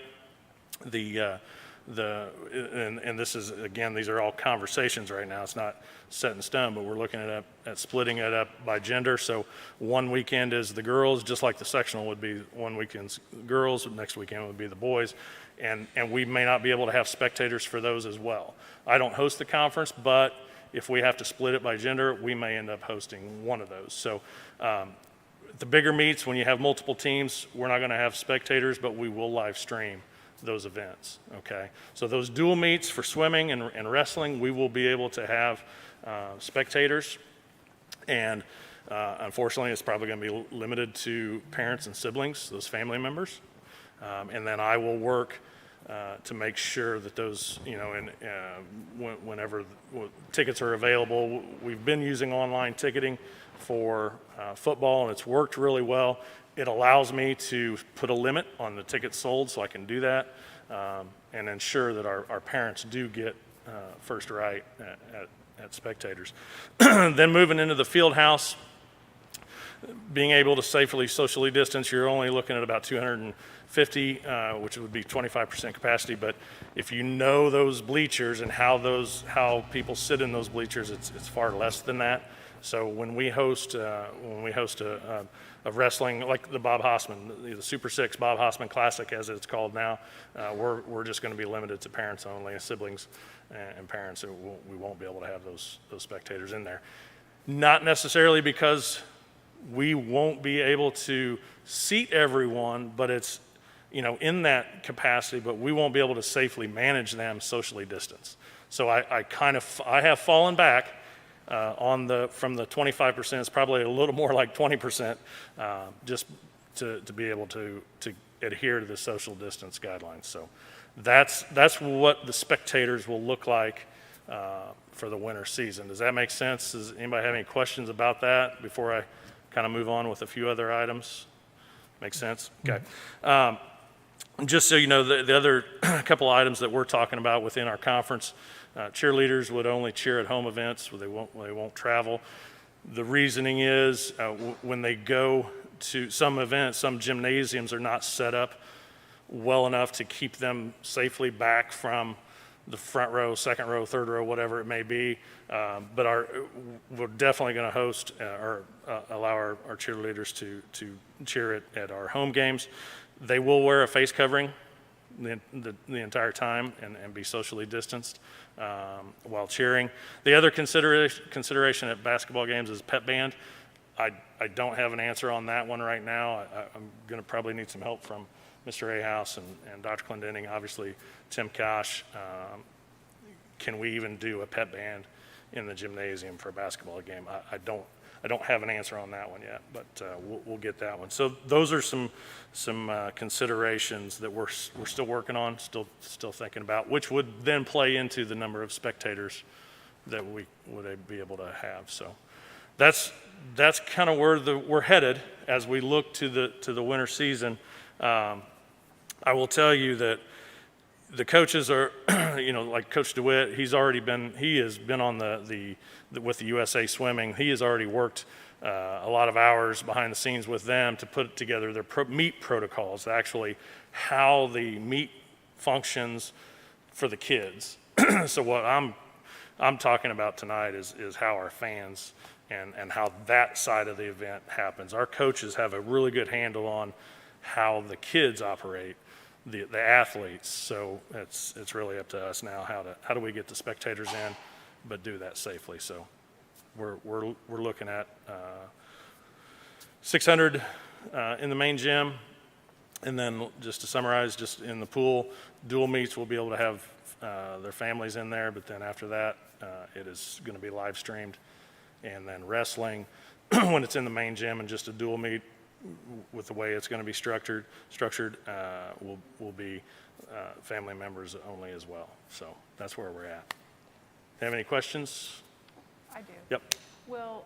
and this is, again, these are all conversations right now. It's not set in stone, but we're looking at splitting it up by gender. So one weekend is the girls, just like the sectional would be one weekend's girls, next weekend would be the boys. And we may not be able to have spectators for those as well. I don't host the conference, but if we have to split it by gender, we may end up hosting one of those. So the bigger meets, when you have multiple teams, we're not going to have spectators, but we will live stream those events, okay? So those dual meets for swimming and wrestling, we will be able to have spectators. And Unfortunately, it's probably going to be limited to parents and siblings, those family members. And then I will work to make sure that those, whenever tickets are available. We've been using online ticketing for football, and it's worked really well. It allows me to put a limit on the tickets sold, so I can do that and ensure that our parents do get first right at spectators. Then moving into the field house, being able to safely socially distance, you're only looking at about 250, which would be 25% capacity. But if you know those bleachers and how people sit in those bleachers, it's far less than that. So when we host a wrestling like the Bob Hossman, the Super 6 Bob Hossman Classic as it's called now, we're just going to be limited to parents only, siblings and parents. We won't be able to have those spectators in there. Not necessarily because we won't be able to seat everyone, but it's, in that capacity, but we won't be able to safely manage them socially distanced. So I have fallen back from the 25%, it's probably a little more like 20%, just to be able to adhere to the social distance guidelines. So that's what the spectators will look like for the winter season. Does that make sense? Does anybody have any questions about that before I kind of move on with a few other items? Make sense? Okay. Just so you know, the other couple items that we're talking about within our conference, cheerleaders would only cheer at home events, they won't travel. The reasoning is when they go to some events, some gymnasiums are not set up well enough to keep them safely back from the front row, second row, third row, whatever it may be. But we're definitely going to host or allow our cheerleaders to cheer at our home games. They will wear a face covering the entire time and be socially distanced while cheering. The other consideration at basketball games is pep band. I don't have an answer on that one right now. I'm going to probably need some help from Mr. Ahaus and Dr. Clendenning, obviously Tim Kosh. Can we even do a pep band in the gymnasium for a basketball game? I don't have an answer on that one yet, but we'll get that one. So those are some considerations that we're still working on, still thinking about, which would then play into the number of spectators that we would be able to have. So that's kind of where we're headed as we look to the winter season. I will tell you that the coaches are, like Coach DeWitt, he has been on with the USA Swimming. He has already worked a lot of hours behind the scenes with them to put together their meet protocols, actually how the meet functions for the kids. So what I'm talking about tonight is how our fans and how that side of the event happens. Our coaches have a really good handle on how the kids operate, the athletes. So it's really up to us now how do we get the spectators in, but do that safely. So we're looking at 600 in the main gym, and then just to summarize, just in the pool, dual meets we'll be able to have their families in there, but then after that it is going to be live streamed. And then wrestling, when it's in the main gym and just a dual meet, with the way it's going to be structured, will be family members only as well. So that's where we're at. Have any questions? I do. Yep. Will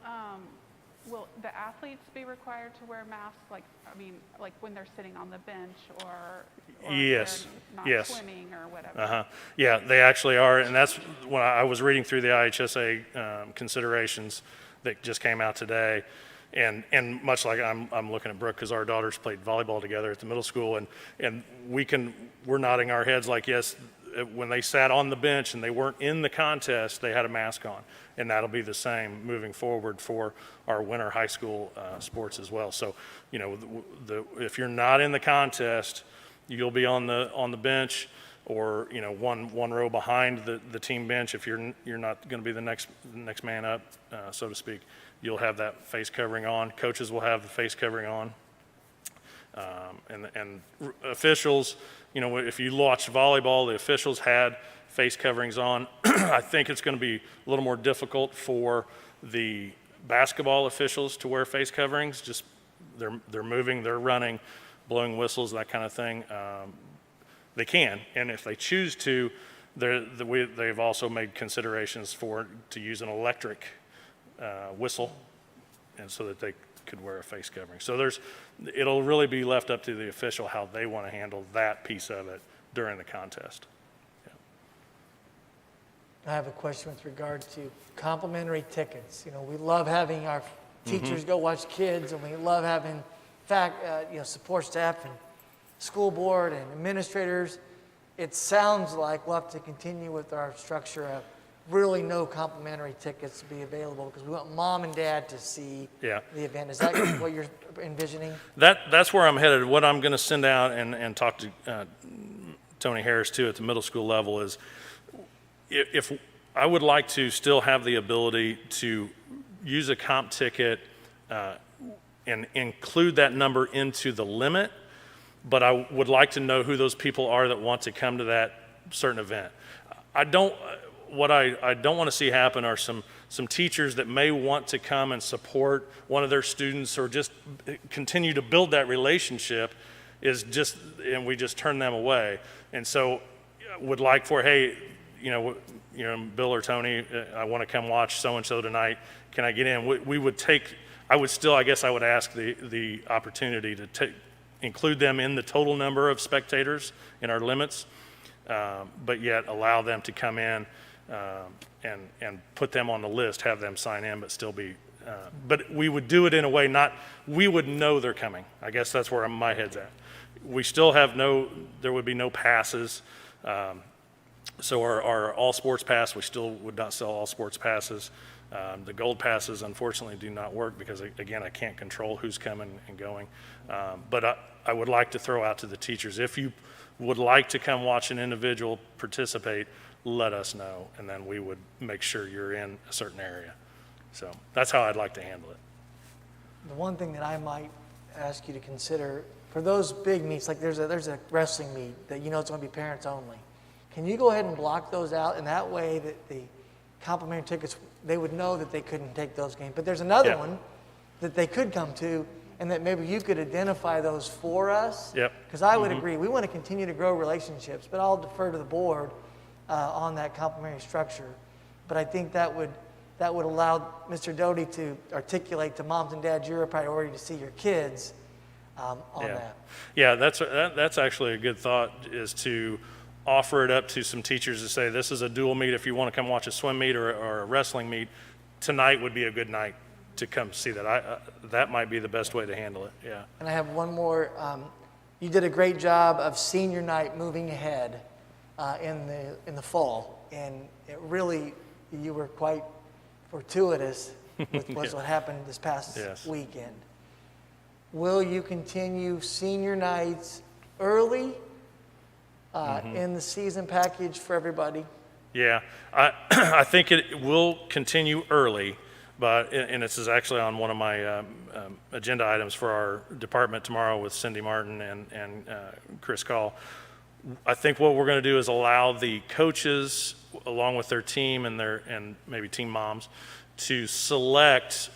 the athletes be required to wear masks? Like when they're sitting on the bench or Yes. if they're not Yes. swimming or whatever? Yeah, they actually are, and that's when I was reading through the IHSA considerations that just came out today. And much like I'm looking at Brooke, because our daughters played volleyball together at the middle school, and we're nodding our heads like, yes, when they sat on the bench and they weren't in the contest, they had a mask on. And that'll be the same moving forward for our winter high school sports as well. So, if you're not in the contest, you'll be on the bench, or one row behind the team bench. If you're not going to be the next man up, so to speak, you'll have that face covering on. Coaches will have the face covering on, and officials. If you watch volleyball, the officials had face coverings on. I think it's going to be a little more difficult for the basketball officials to wear face coverings. Just they're moving, they're running, blowing whistles, that kind of thing. They can, and if they choose to, they've also made considerations to use an electric whistle, and so that they could wear a face covering. So it'll really be left up to the official how they want to handle that piece of it during the contest. I have a question with regard to complimentary tickets. You know, we love having our teachers go watch kids, and we love having support staff and school board and administrators. It sounds like we'll have to continue with our structure of really no complimentary tickets to be available because we want mom and dad to see the event. Is that what you're envisioning? That's where I'm headed. What I'm going to send out and talk to Tony Harris too at the middle school level is if I would like to still have the ability to use a comp ticket and include that number into the limit, but I would like to know who those people are that want to come to that certain event. What I don't want to see happen are some teachers that may want to come and support one of their students or just continue to build that relationship and we just turn them away. And so would like for, hey, Bill or Tony, I want to come watch so-and-so tonight. Can I get in? I would ask the opportunity to include them in the total number of spectators in our limits, but yet allow them to come in and put them on the list, have them sign in, but still be, but we would do it in a way we would know they're coming. I guess that's where my head's at. We still there would be no passes. So our all sports pass, we still would not sell all sports passes. The gold passes, unfortunately, do not work because, again, I can't control who's coming and going. But I would like to throw out to the teachers, if you would like to come watch an individual participate, let us know, and then we would make sure you're in a certain area. So that's how I'd like to handle it. The one thing that I might ask you to consider, for those big meets, like there's a wrestling meet that it's going to be parents only. Can you go ahead and block those out, and that way that the complimentary tickets, they would know that they couldn't take those games. But there's another one that they could come to, and that maybe you could identify those for us. Yep. Because I would agree, we want to continue to grow relationships, but I'll defer to the board on that complimentary structure. But I think that would allow Mr. Doty to articulate to moms and dads you're a priority to see your kids on that. Yeah, that's actually a good thought, is to offer it up to some teachers to say, this is a dual meet. If you want to come watch a swim meet or a wrestling meet, tonight would be a good night to come see that. That might be the best way to handle it, yeah. And I have one more. You did a great job of senior night moving ahead in the fall. And it really, you were quite fortuitous with what happened this past weekend. Will you continue senior nights early in the season package for everybody? Yeah, I think it will continue early, and this is actually on one of my agenda items for our department tomorrow with Cindy Martin and Chris Call. I think what we're going to do is allow the coaches, along with their team and maybe team moms, to select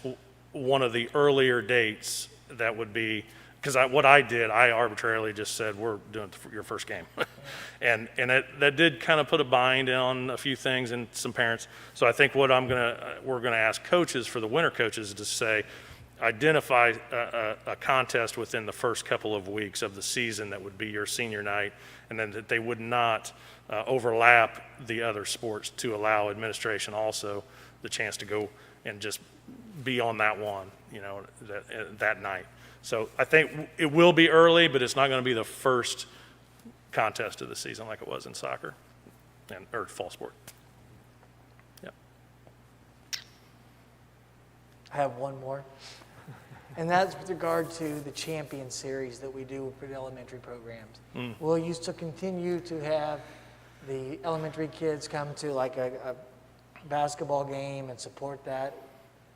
one of the earlier dates that would be. Because what I did, I arbitrarily just said, we're doing your first game. and that did kind of put a bind on a few things and some parents. So I think what we're going to ask coaches, for the winter coaches, to say, identify a contest within the first couple of weeks of the season that would be your senior night, and then that they would not overlap the other sports, to allow administration also the chance to go and just be on that one, that night. So I think it will be early, but it's not going to be the first contest of the season like it was in soccer or fall sport. Yeah. I have one more. And that's with regard to the Champion Series that we do for the elementary programs. Will you still continue to have the elementary kids come to like a basketball game and support that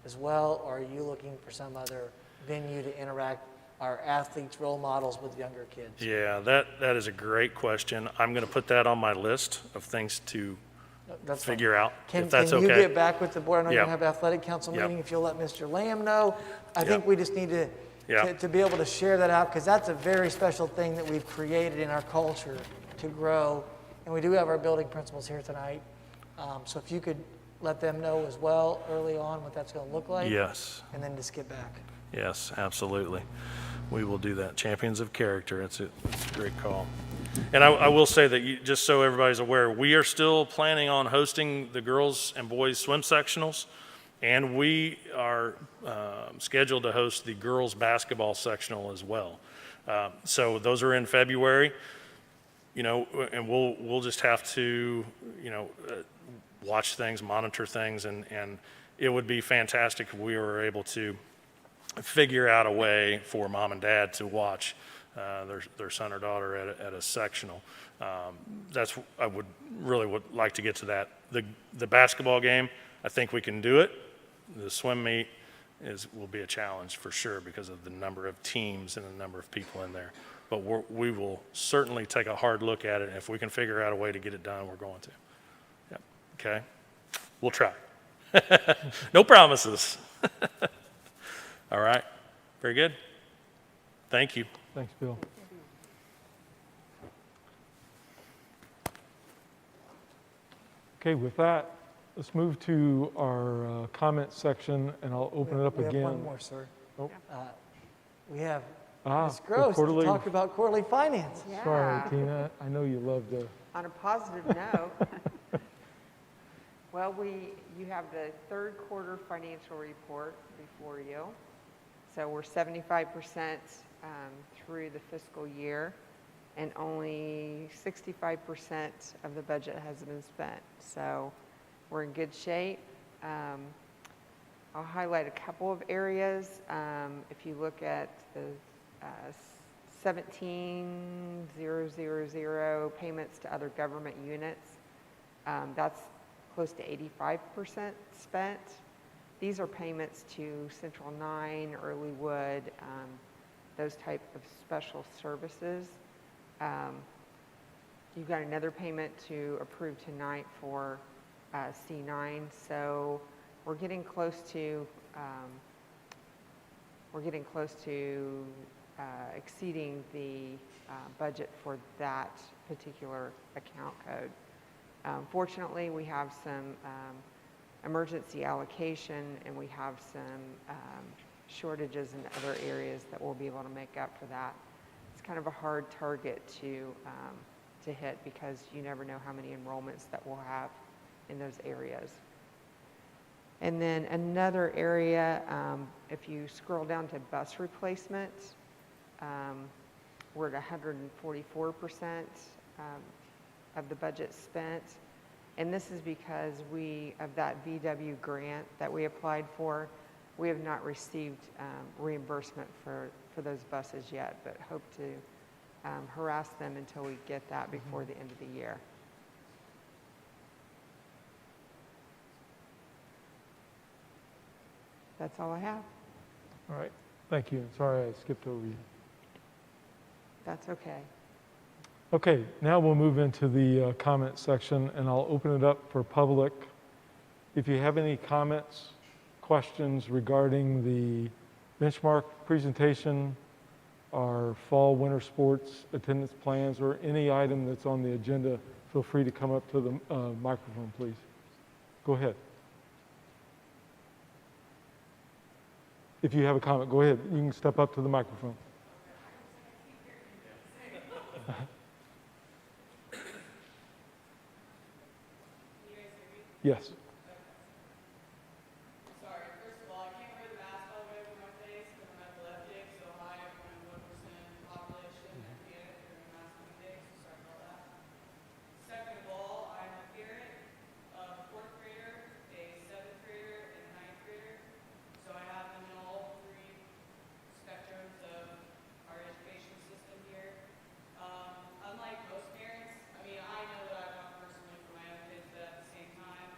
as well? Or are you looking for some other venue to interact our athletes, role models with younger kids? Yeah, that is a great question. I'm going to put that on my list of things to That's fine. figure out, Can if that's you okay. get back with the board? I know you're Yep. going to have athletic council Yep. meeting. If you'll let Mr. Lamb know. I think Yep. we just need to Yep. be able to share that out, because that's a very special thing that we've created in our culture to grow. And we do have our building principals here tonight. So if you could let them know as well early on what that's going to look like. Yes, And then just get back. yes, absolutely. We will do that. Champions of character, it's a great call. And I will say that, just so everybody's aware, we are still planning on hosting the girls and boys swim sectionals, and we are scheduled to host the girls basketball sectional as well. So those are in February, and we'll just have to, watch things, monitor things, and it would be fantastic if we were able to figure out a way for mom and dad to watch their son or daughter at a sectional. I would like to get to that. The basketball game, I think we can do it. The swim meet will be a challenge for sure because of the number of teams and the number of people in there. But we will certainly take a hard look at it, and if we can figure out a way to get it done, we're going to. Yep. Okay? We'll try. No promises. All right. Very good. Thank you. Thanks, Bill. Okay, with that, let's move to our comment section, and I'll open it up We again. have one more, sir. Oh. We have Ms. the Gross to quarterly- talk about quarterly finance. Sorry, Yeah. Tina, I know you love to. On a positive note, well, you have the third quarter financial report before you. So we're 75% through the fiscal year, and only 65% of the budget has been spent. So we're in good shape. I'll highlight a couple of areas. If you look at the 17,000 payments to other government units, that's close to 85% spent. These are payments to Central 9, Earlywood, those type of special services. You've got another payment to approve tonight for C9, so we're getting close to exceeding the budget for that particular account code. Fortunately, we have some emergency allocation, and we have some shortages in other areas that we'll be able to make up for that. It's kind of a hard target to hit, because you never know how many enrollments that we'll have in those areas. And then another area, if you scroll down to bus replacement, we're at 144% of the budget spent. And this is because of that VW grant that we applied for, we have not received reimbursement for those buses yet, but hope to harass them until we get that before the end of the year. That's all I have. All right, thank you. Sorry I skipped over you. That's okay. Okay, now we'll move into the comment section, and I'll open it up for public. If you have any comments, questions regarding the benchmark presentation, our fall winter sports attendance plans, or any item that's on the agenda, feel free to come up to the microphone, please. Go ahead. If you have a comment, go ahead. You can step up to the microphone. Yes. Sorry, first of all, I can't wear the mask all the way over my face because I'm epileptic, so hi everyone, 1% population and panic during the mask mandate, so sorry about that. Second of all, I'm a parent of a 4th grader, a 7th grader, and a 9th grader, so I have them in all 3 spectrums of our education system here. Unlike most parents, I mean, I know that I talk personally for my own kids, but at the same time,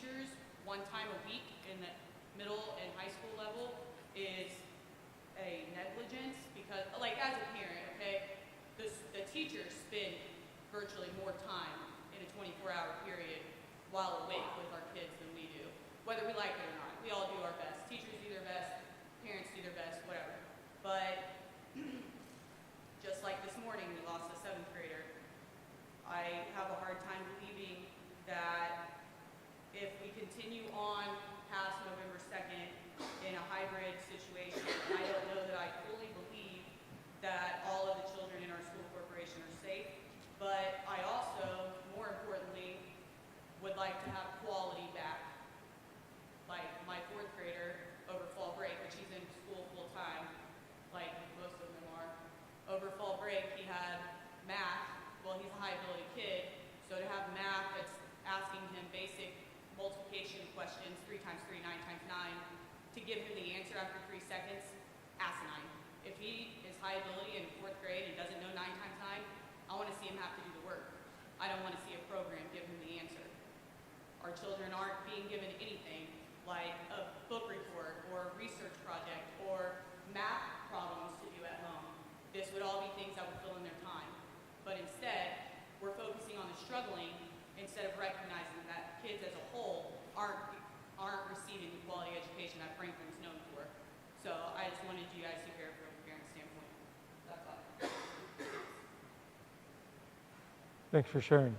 teachers one time a week in the middle and high school level is a negligence because, like, as a parent, okay, the teachers spend virtually more time in a 24-hour period while awake with our kids than we do, whether we like it or not. We all do our best. Teachers do their best, parents do their best, whatever. But just like this morning, we lost a 7th grader. I have a hard time believing that if we continue on past November 2nd in a hybrid situation, I don't know that I fully believe that all of the children in our school corporation are safe, but I also, more importantly, would like to have quality back. Like my 4th grader over fall break, which he's in school full time, like most of them are. Over fall break, he had math. Well, he's a high ability kid, so to have math that's asking him basic multiplication questions, 3 times 3, 9 times 9, to give him the answer after 3 seconds, asinine. If he is high ability in 4th grade and doesn't know 9 times 9, I want to see him have to do the work. I don't want to see a program give him the answer. Our children aren't being given anything like a book report or a research project or math problems to do at home. This would all be things that would fill in their time. But instead, we're focusing on the struggling instead of recognizing that kids as a whole aren't receiving the quality education that Franklin's known for. So I just wanted you guys to hear it from a parent standpoint. That's all. Thanks for sharing.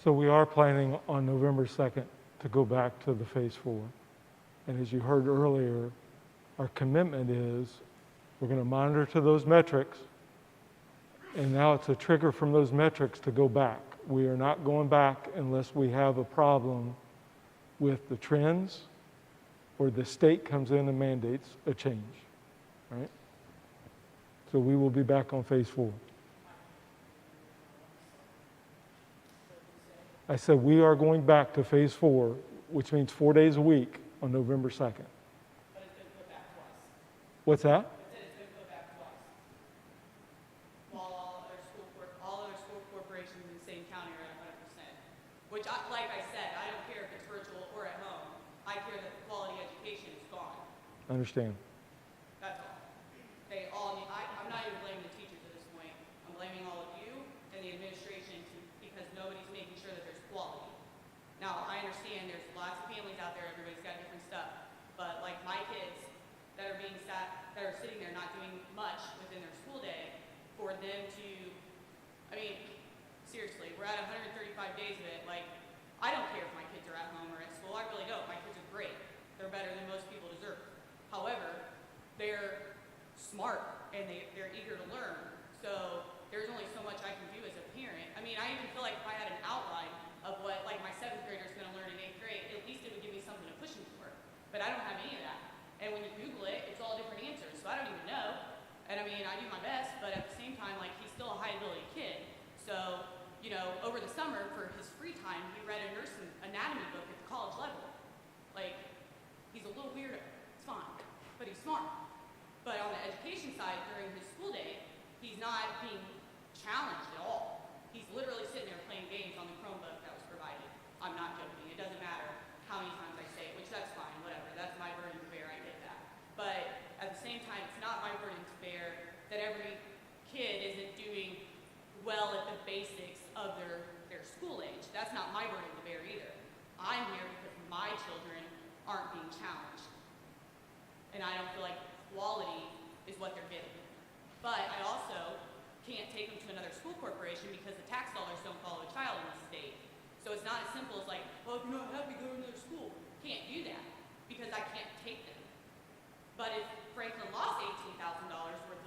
So we are planning on November 2nd to go back to the phase 4. And as you heard earlier, our commitment is we're going to monitor to those metrics, and now it's a trigger from those metrics to go back. We are not going back unless we have a problem with the trends or the state comes in and mandates a change, right? So we will be back on phase 4. I said we are going back to phase 4, which means 4 days a week on November 2nd. But it's been put back twice. What's that? It said it's been put back twice. While all other school corporations in the same county are at 100%. Which, like I said, I don't care if it's virtual or at home. I care that the quality education is gone. I understand. That's all. They all need, I'm not even blaming the teachers at this point. I'm blaming all of you and the administration because nobody's making sure that there's quality. Now, I understand there's lots of families out there, everybody's got different stuff. But like my kids that are sitting there not doing much within their school day, for them to, I mean, seriously, we're at 135 days of it. Like, I don't care if my kids are at home or at school. I really don't. My kids are great. They're better than most people deserve. However, they're smart and they're eager to learn. So there's only so much I can do as a parent. I mean, I even feel like if I had an outline of what like my 7th grader is going to learn in 8th grade, at least it would give me something to push him for. But I don't have any of that. And when you Google it, it's all different answers. So I don't even know. And I mean, I do my best, but at the same time, like, he's still a high ability kid. So, you know, over the summer for his free time, he read a nursing anatomy book at the college level. Like, he's a little weirdo. It's fine. But he's smart. But on the education side, during his school day, he's not being challenged at all. He's literally sitting there playing games on the Chromebook that was provided. I'm not joking. It doesn't matter how many times I say it, which that's fine, whatever. That's my burden to bear. I get that. But at the same time, it's not my burden to bear that every kid isn't doing well at the basics of their school age. That's not my burden to bear either. I'm here because my children aren't being challenged. And I don't feel like quality is what they're getting. But I also can't take them to another school corporation because the tax dollars don't follow a child in the state. So it's not as simple as like, well, if you're not happy, go to another school. Can't do that because I can't take them. But if Franklin lost $18,000 worth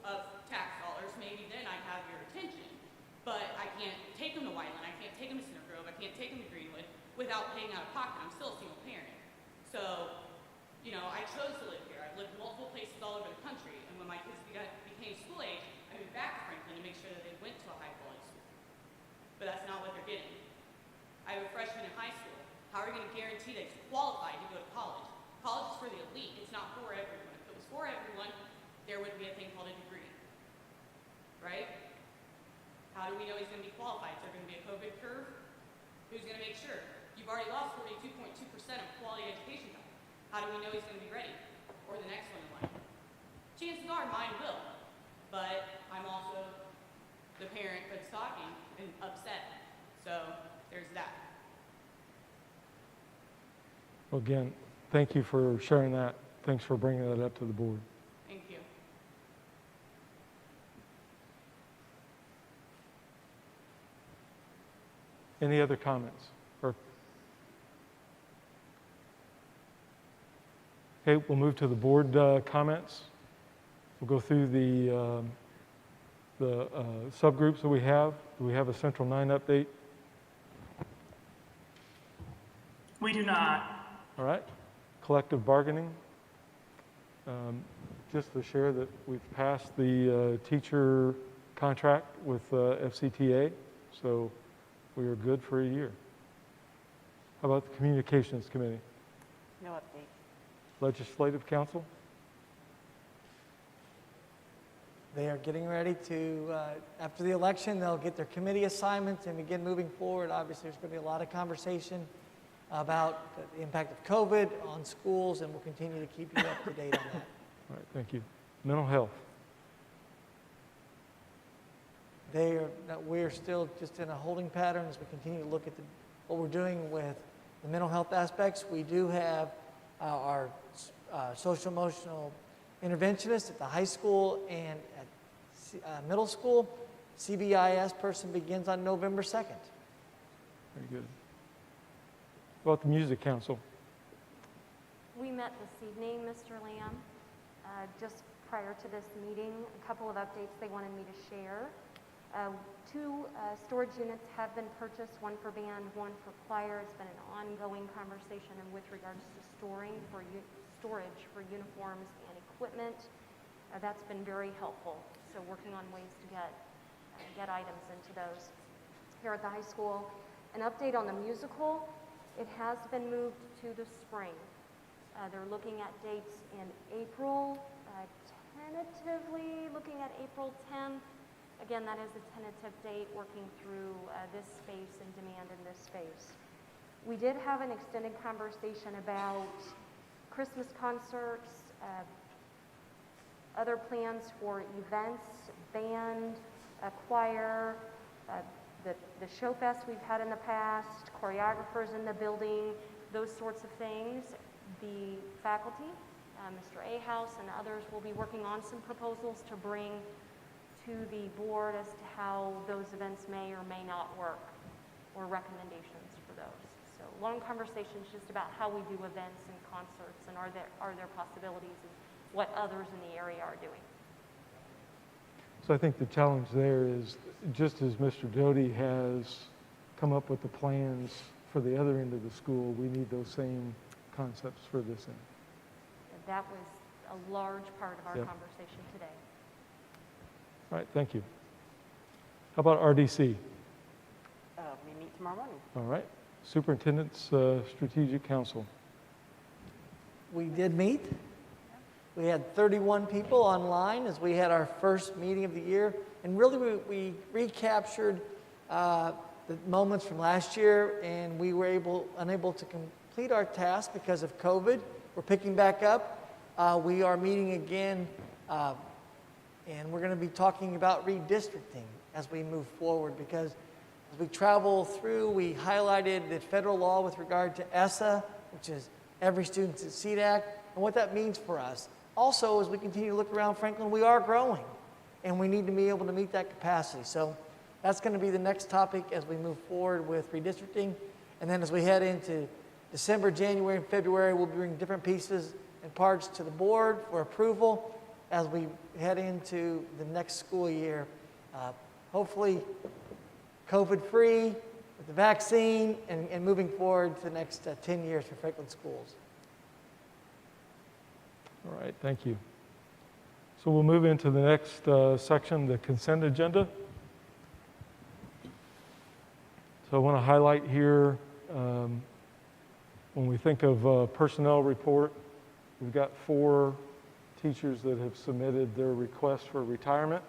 of tax dollars, maybe then I'd have your attention. But I can't take them to Whiteland. I can't take them to Center Grove. I can't take them to Greenwood without paying out of pocket. I'm still a single parent. So, you know, I chose to live here. I've lived multiple places all over the country. And when my kids became school age, I moved back to Franklin to make sure that they went to a high quality school. But that's not what they're getting. I have a freshman in high school. How are you going to guarantee that he's qualified to go to college? College is for the elite. It's not for everyone. If it was for everyone, there wouldn't be a thing called a degree. Right? How do we know he's going to be qualified? Is there going to be a COVID curve? Who's going to make sure? You've already lost 42.2% of quality education time. How do we know he's going to be ready? Or the next one in line? Chances are mine will, but I'm also the parent that's talking and upset. So there's that. Well, again, thank you for sharing that. Thanks for bringing that up to the board. Thank you. Any other comments? Okay, we'll move to the board comments. We'll go through the subgroups that we have. Do we have a Central 9 update? We do not. All right. Collective bargaining. Just to share that we've passed the teacher contract with FCTA, so we are good for a year. How about the Communications Committee? No update. Legislative Council? They are getting ready to, after the election, they'll get their committee assignments and begin moving forward. Obviously, there's going to be a lot of conversation about the impact of COVID on schools, and we'll continue to keep you up to date on that. All right, thank you. Mental health. We're still just in a holding pattern as we continue to look at what we're doing with the mental health aspects. We do have our social emotional interventionist at the high school and at middle school. CBIS person begins on November 2nd. Very good. How about the Music Council? We met this evening, Mr. Lamb. Just prior to this meeting, a couple of updates they wanted me to share. 2 storage units have been purchased, one for band, one for choir. It's been an ongoing conversation with regards to storage for uniforms and equipment. That's been very helpful. So working on ways to get items into those. Here at the high school, an update on the musical. It has been moved to the spring. They're looking at dates in April, tentatively looking at April 10th. Again, that is a tentative date, working through this space and demand in this space. We did have an extended conversation about Christmas concerts, other plans for events, band, choir, the show fest we've had in the past, choreographers in the building, those sorts of things. The faculty, Mr. Ahaus and others will be working on some proposals to bring to the board as to how those events may or may not work, or recommendations for those. So long conversations just about how we do events and concerts, and are there possibilities and what others in the area are doing. So I think the challenge there is, just as Mr. Doty has come up with the plans for the other end of the school, we need those same concepts for this end. That was a large part of our conversation today. All right, thank you. How about RDC? We meet tomorrow morning. All right. Superintendent's Strategic Council. We did meet. We had 31 people online as we had our first meeting of the year. And really, we recaptured the moments from last year, and we were unable to complete our task because of COVID. We're picking back up. We are meeting again, and we're going to be talking about redistricting as we move forward, because as we travel through, we highlighted the federal law with regard to ESSA, which is Every Student Succeed Act, and what that means for us. Also, as we continue to look around Franklin, we are growing, and we need to be able to meet that capacity. So that's going to be the next topic as we move forward with redistricting. And then as we head into December, January, and February, we'll bring different pieces and parts to the board for approval as we head into the next school year. Hopefully COVID-free with the vaccine and moving forward to the next 10 years for Franklin schools. All right, thank you. So we'll move into the next section, the consent agenda. So I want to highlight here, when we think of personnel report, we've got 4 teachers that have submitted their request for retirement.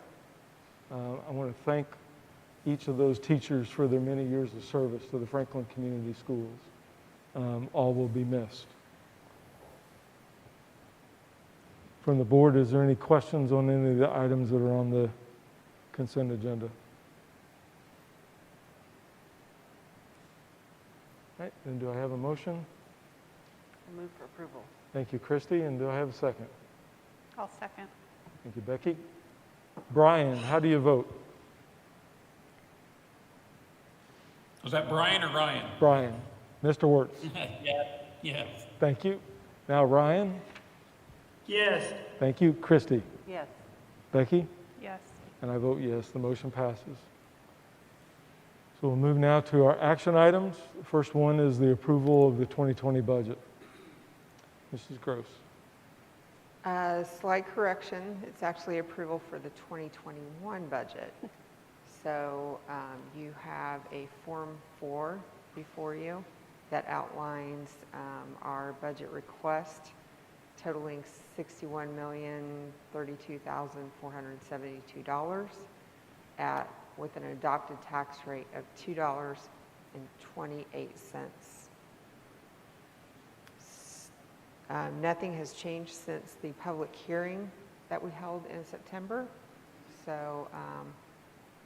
I want to thank each of those teachers for their many years of service to the Franklin Community Schools. All will be missed. From the board, is there any questions on any of the items that are on the consent agenda? All right, then do I have a motion? I move for approval. Thank you, Christy, and do I have a second? I'll second. Thank you, Becky. Brian, how do you vote? Was that Brian or Ryan? Brian. Mr. Wertz? Yeah, yes. Thank you. Now Ryan? Yes. Thank you. Christy? Yes. Becky? Yes. And I vote yes, the motion passes. So we'll move now to our action items. The first one is the approval of the 2020 budget. Mrs. Gross. Slight correction, it's actually approval for the 2021 budget. So you have a Form 4 before you that outlines our budget request totaling $61,032,472 with an adopted tax rate of $2.28. Nothing has changed since the public hearing that we held in September, so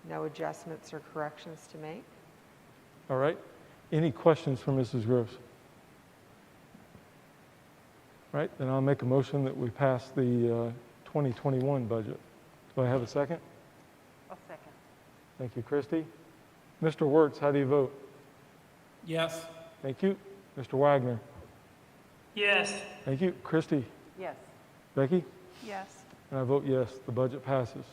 no adjustments or corrections to make. All right. Any questions for Mrs. Gross? All right, then I'll make a motion that we pass the 2021 budget. Do I have a second? I'll second. Thank you, Christy. Mr. Wertz, how do you vote? Yes. Thank you. Mr. Wagner? Yes. Thank you. Christy? Yes. Becky? Yes. And I vote yes, the budget passes.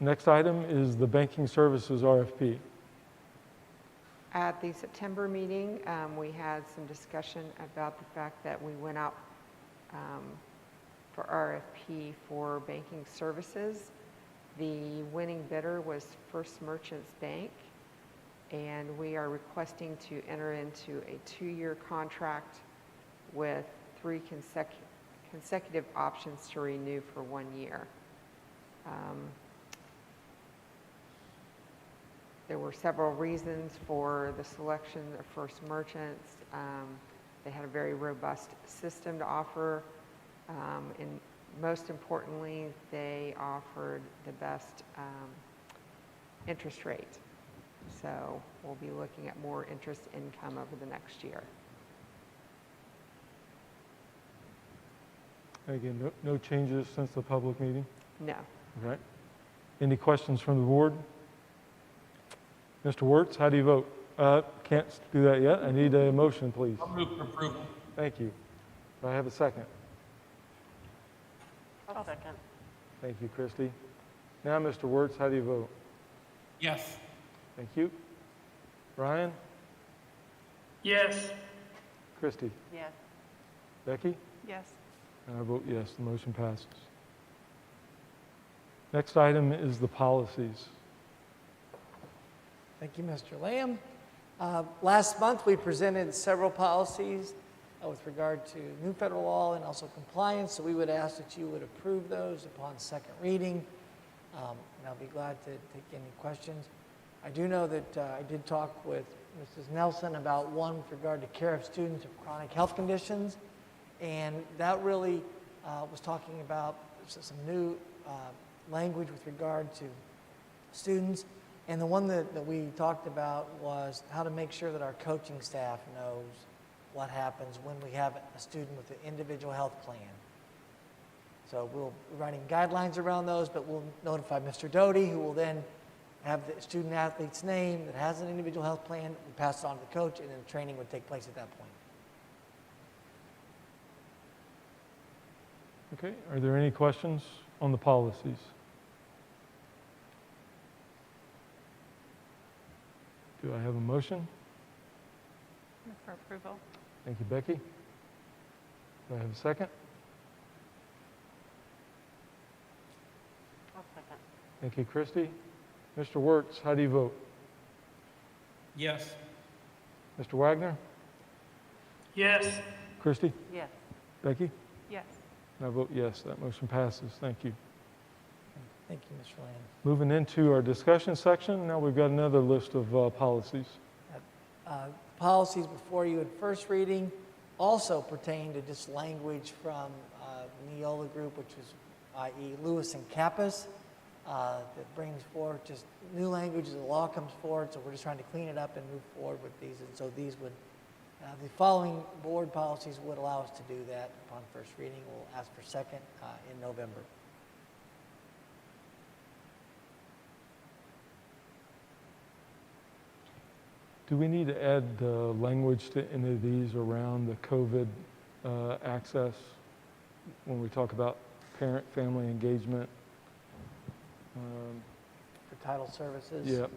Next item is the Banking Services RFP. At the September meeting, we had some discussion about the fact that we went out for RFP for banking services. The winning bidder was First Merchants Bank, and we are requesting to enter into a 2-year contract with 3 consecutive options to renew for 1 year. There were several reasons for the selection of First Merchants. They had a very robust system to offer, and most importantly, they offered the best interest rate. So we'll be looking at more interest income over the next year. Again, no changes since the public meeting? No. All right. Any questions from the board? Mr. Wertz, how do you vote? Can't do that yet. I need a motion, please. I'll move for approval. Thank you. Do I have a second? I'll second. Thank you, Christy. Now, Mr. Wertz, how do you vote? Yes. Thank you. Ryan? Yes. Christy? Yes. Becky? Yes. And I vote yes, the motion passes. Next item is the policies. Thank you, Mr. Lamb. Last month, we presented several policies with regard to new federal law and also compliance, so we would ask that you would approve those upon second reading. And I'll be glad to take any questions. I do know that I did talk with Mrs. Nelson about one with regard to care of students with chronic health conditions, and that really was talking about some new language with regard to students. And the one that we talked about was how to make sure that our coaching staff knows what happens when we have a student with an individual health plan. So we'll be writing guidelines around those, but we'll notify Mr. Doty, who will then have the student athlete's name that has an individual health plan. We pass it on to the coach, and then training would take place at that point. Okay, are there any questions on the policies? Do I have a motion? Move for approval. Thank you, Becky. Do I have a second? I'll second. Thank you, Christy. Mr. Wertz, how do you vote? Yes. Mr. Wagner? Yes. Christy? Yes. Becky? Yes. And I vote yes, that motion passes. Thank you. Thank you, Mr. Lamb. Moving into our discussion section, now we've got another list of policies. Policies before you in first reading also pertain to just language from Neola Group, which is i.e. Lewis and Kappas, that brings forward just new language as the law comes forward, so we're just trying to clean it up and move forward with these. And so these would, the following board policies would allow us to do that upon first reading. We'll ask for second in November. Do we need to add language to any of these around the COVID access when we talk about parent-family engagement? For title services? Yep.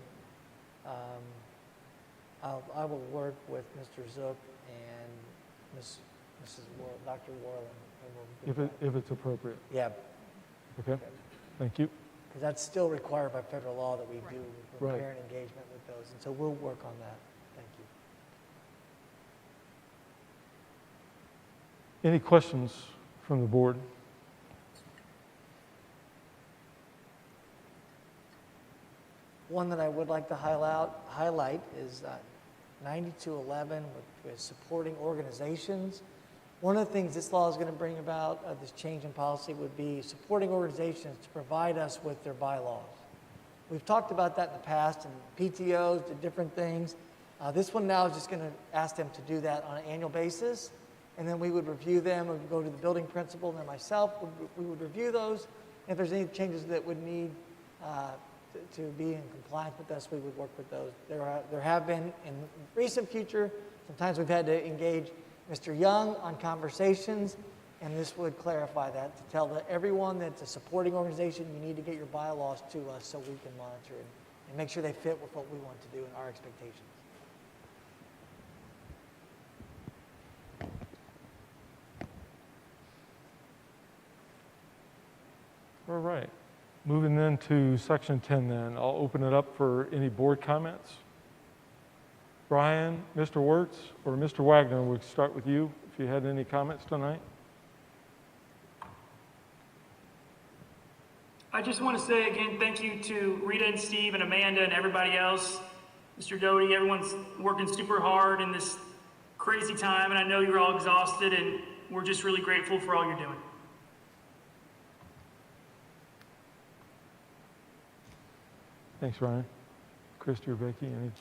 I will work with Mr. Zook and Dr. Worland. If it's appropriate. Yeah, Okay, thank you. because that's still required by federal law that we do Right. parent engagement with those. And so we'll work on that. Thank you. Any questions from the board? One that I would like to highlight is 9211 with supporting organizations. One of the things this law is going to bring about, this change in policy, would be supporting organizations to provide us with their bylaws. We've talked about that in the past, and PTOs did different things. This one now is just going to ask them to do that on an annual basis, and then we would review them. We would go to the building principal and then myself. We would review those. If there's any changes that would need to be in compliance with us, we would work with those. There have been in recent future, sometimes we've had to engage Mr. Young on conversations, and this would clarify that to tell everyone that's a supporting organization, you need to get your bylaws to us so we can monitor it and make sure they fit with what we want to do and our expectations. All right. Moving then to section 10 then. I'll open it up for any board comments. Brian, Mr. Wirtz, or Mr. Wagner, we'll start with you if you had any comments tonight. I just want to say again, thank you to Rita and Steve and Amanda and everybody else. Mr. Doty, everyone's working super hard in this crazy time, and I know you're all exhausted, and we're just really grateful for all you're doing. Thanks, Ryan. Christy or Becky, any?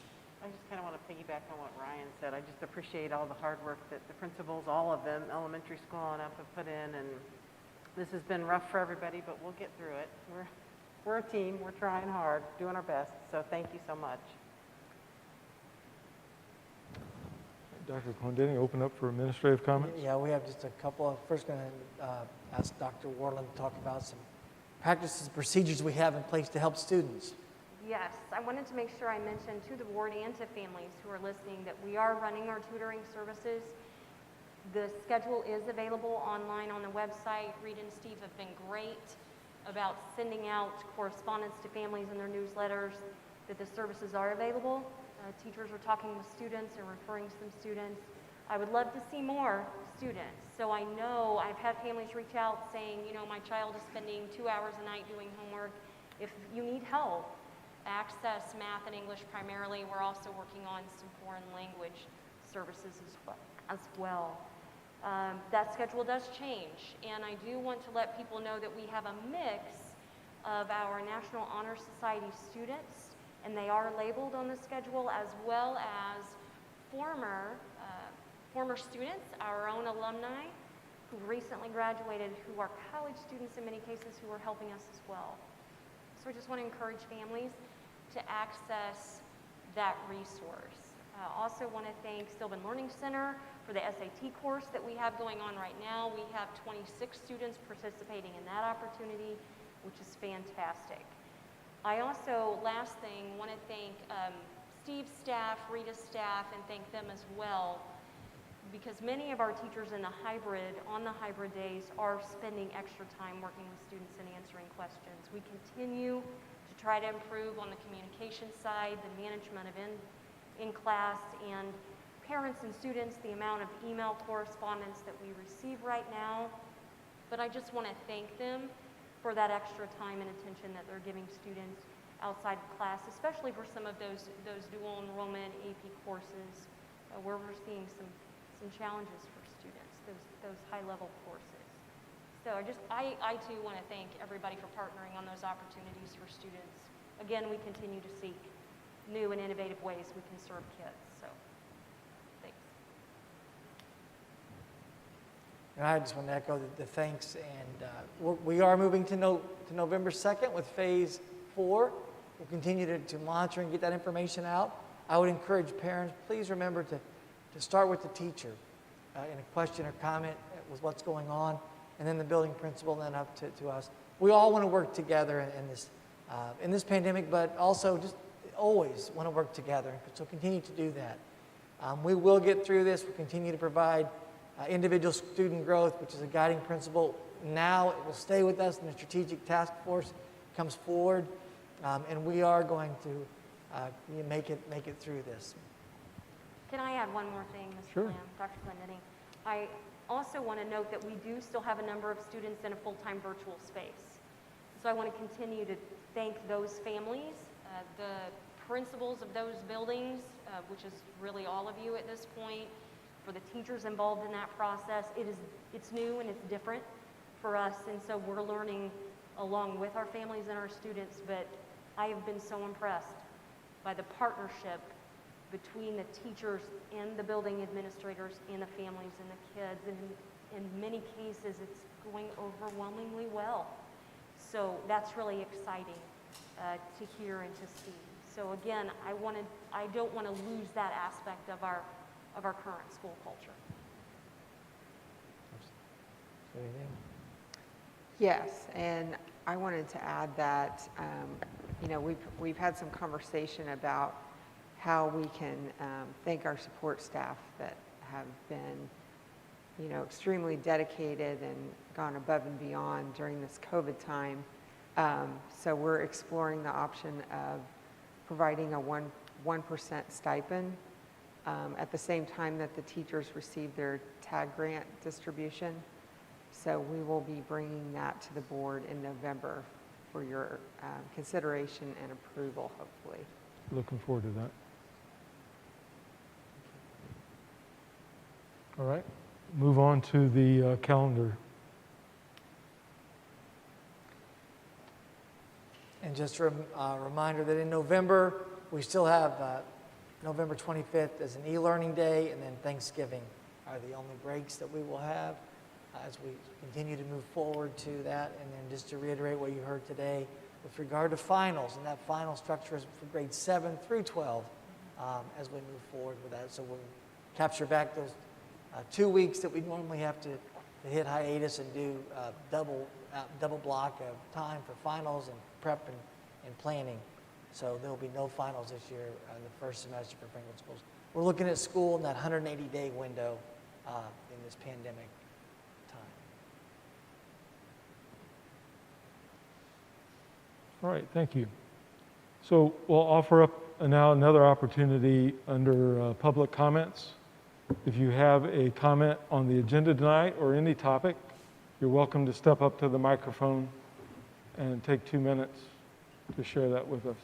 I just kind of want to piggyback on what Ryan said. I just appreciate all the hard work that the principals, all of them, elementary school on up, have put in. And this has been rough for everybody, but we'll get through it. We're a team. We're trying hard, doing our best. So thank you so much. Dr. Clendini, open up for administrative comments. Yeah, we have just a couple of, first going to ask Dr. Worland to talk about some practices and procedures we have in place to help students. Yes, I wanted to make sure I mentioned to the board and to families who are listening that we are running our tutoring services. The schedule is available online on the website. Rita and Steve have been great about sending out correspondence to families in their newsletters that the services are available. Teachers are talking with students and referring some students. I would love to see more students. So I know I've had families reach out saying, you know, my child is spending 2 hours a night doing homework. If you need help, access math and English primarily. We're also working on some foreign language services as well. That schedule does change, and I do want to let people know that we have a mix of our National Honor Society students, and they are labeled on the schedule, as well as former students, our own alumni who recently graduated, who are college students in many cases, who are helping us as well. So I just want to encourage families to access that resource. Also want to thank Sylvan Learning Center for the SAT course that we have going on right now. We have 26 students participating in that opportunity, which is fantastic. I also, last thing, want to thank Steve's staff, Rita's staff, and thank them as well, because many of our teachers on the hybrid days are spending extra time working with students and answering questions. We continue to try to improve on the communication side, the management of in-class, and parents and students, the amount of email correspondence that we receive right now. But I just want to thank them for that extra time and attention that they're giving students outside of class, especially for some of those dual enrollment AP courses where we're seeing some challenges for students, those high-level courses. So I too want to thank everybody for partnering on those opportunities for students. Again, we continue to seek new and innovative ways we can serve kids, so thanks. And I just want to echo the thanks, and we are moving to November 2nd with Phase 4. We'll continue to monitor and get that information out. I would encourage parents, please remember to start with the teacher in a question or comment with what's going on, and then the building principal, and then up to us. We all want to work together in this pandemic, but also just always want to work together, so continue to do that. We will get through this. We'll continue to provide individual student growth, which is a guiding principle. Now it will stay with us, and the strategic task force comes forward, and we are going to make it through this. Can I add one more thing, Mr. Sure. Lamb, Dr. Glendenning? I also want to note that we do still have a number of students in a full-time virtual space. So I want to continue to thank those families, the principals of those buildings, which is really all of you at this point, for the teachers involved in that process. It's new and it's different for us, and so we're learning along with our families and our students, but I have been so impressed by the partnership between the teachers and the building administrators and the families and the kids, and in many cases it's going overwhelmingly well. So that's really exciting to hear and to see. So again, I don't want to lose that aspect of our current school culture. Anything? Yes, and I wanted to add that, we've had some conversation about how we can thank our support staff that have been, extremely dedicated and gone above and beyond during this COVID time. So we're exploring the option of providing a 1% stipend at the same time that the teachers receive their TAG grant distribution. So we will be bringing that to the board in November for your consideration and approval, hopefully. Looking forward to that. All right, move on to the calendar. And just a reminder that in November, we still have November 25th as an e-learning day, and then Thanksgiving are the only breaks that we will have as we continue to move forward to that. And then just to reiterate what you heard today with regard to finals, and that final structure is for grades 7 through 12 as we move forward with that. So we'll capture back those 2 weeks that we normally have to hit hiatus and do double block of time for finals and prep and planning. So there will be no finals this year in the first semester for Franklin schools. We're looking at school in that 180-day window in this pandemic time. All right, thank you. So we'll offer up now another opportunity under public comments. If you have a comment on the agenda tonight or any topic, you're welcome to step up to the microphone and take 2 minutes to share that with us.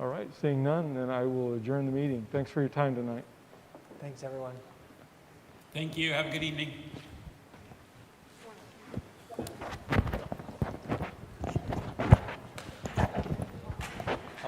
All right, seeing none, then I will adjourn the meeting. Thanks for your time tonight. Thanks, everyone. Thank you. Have a good evening.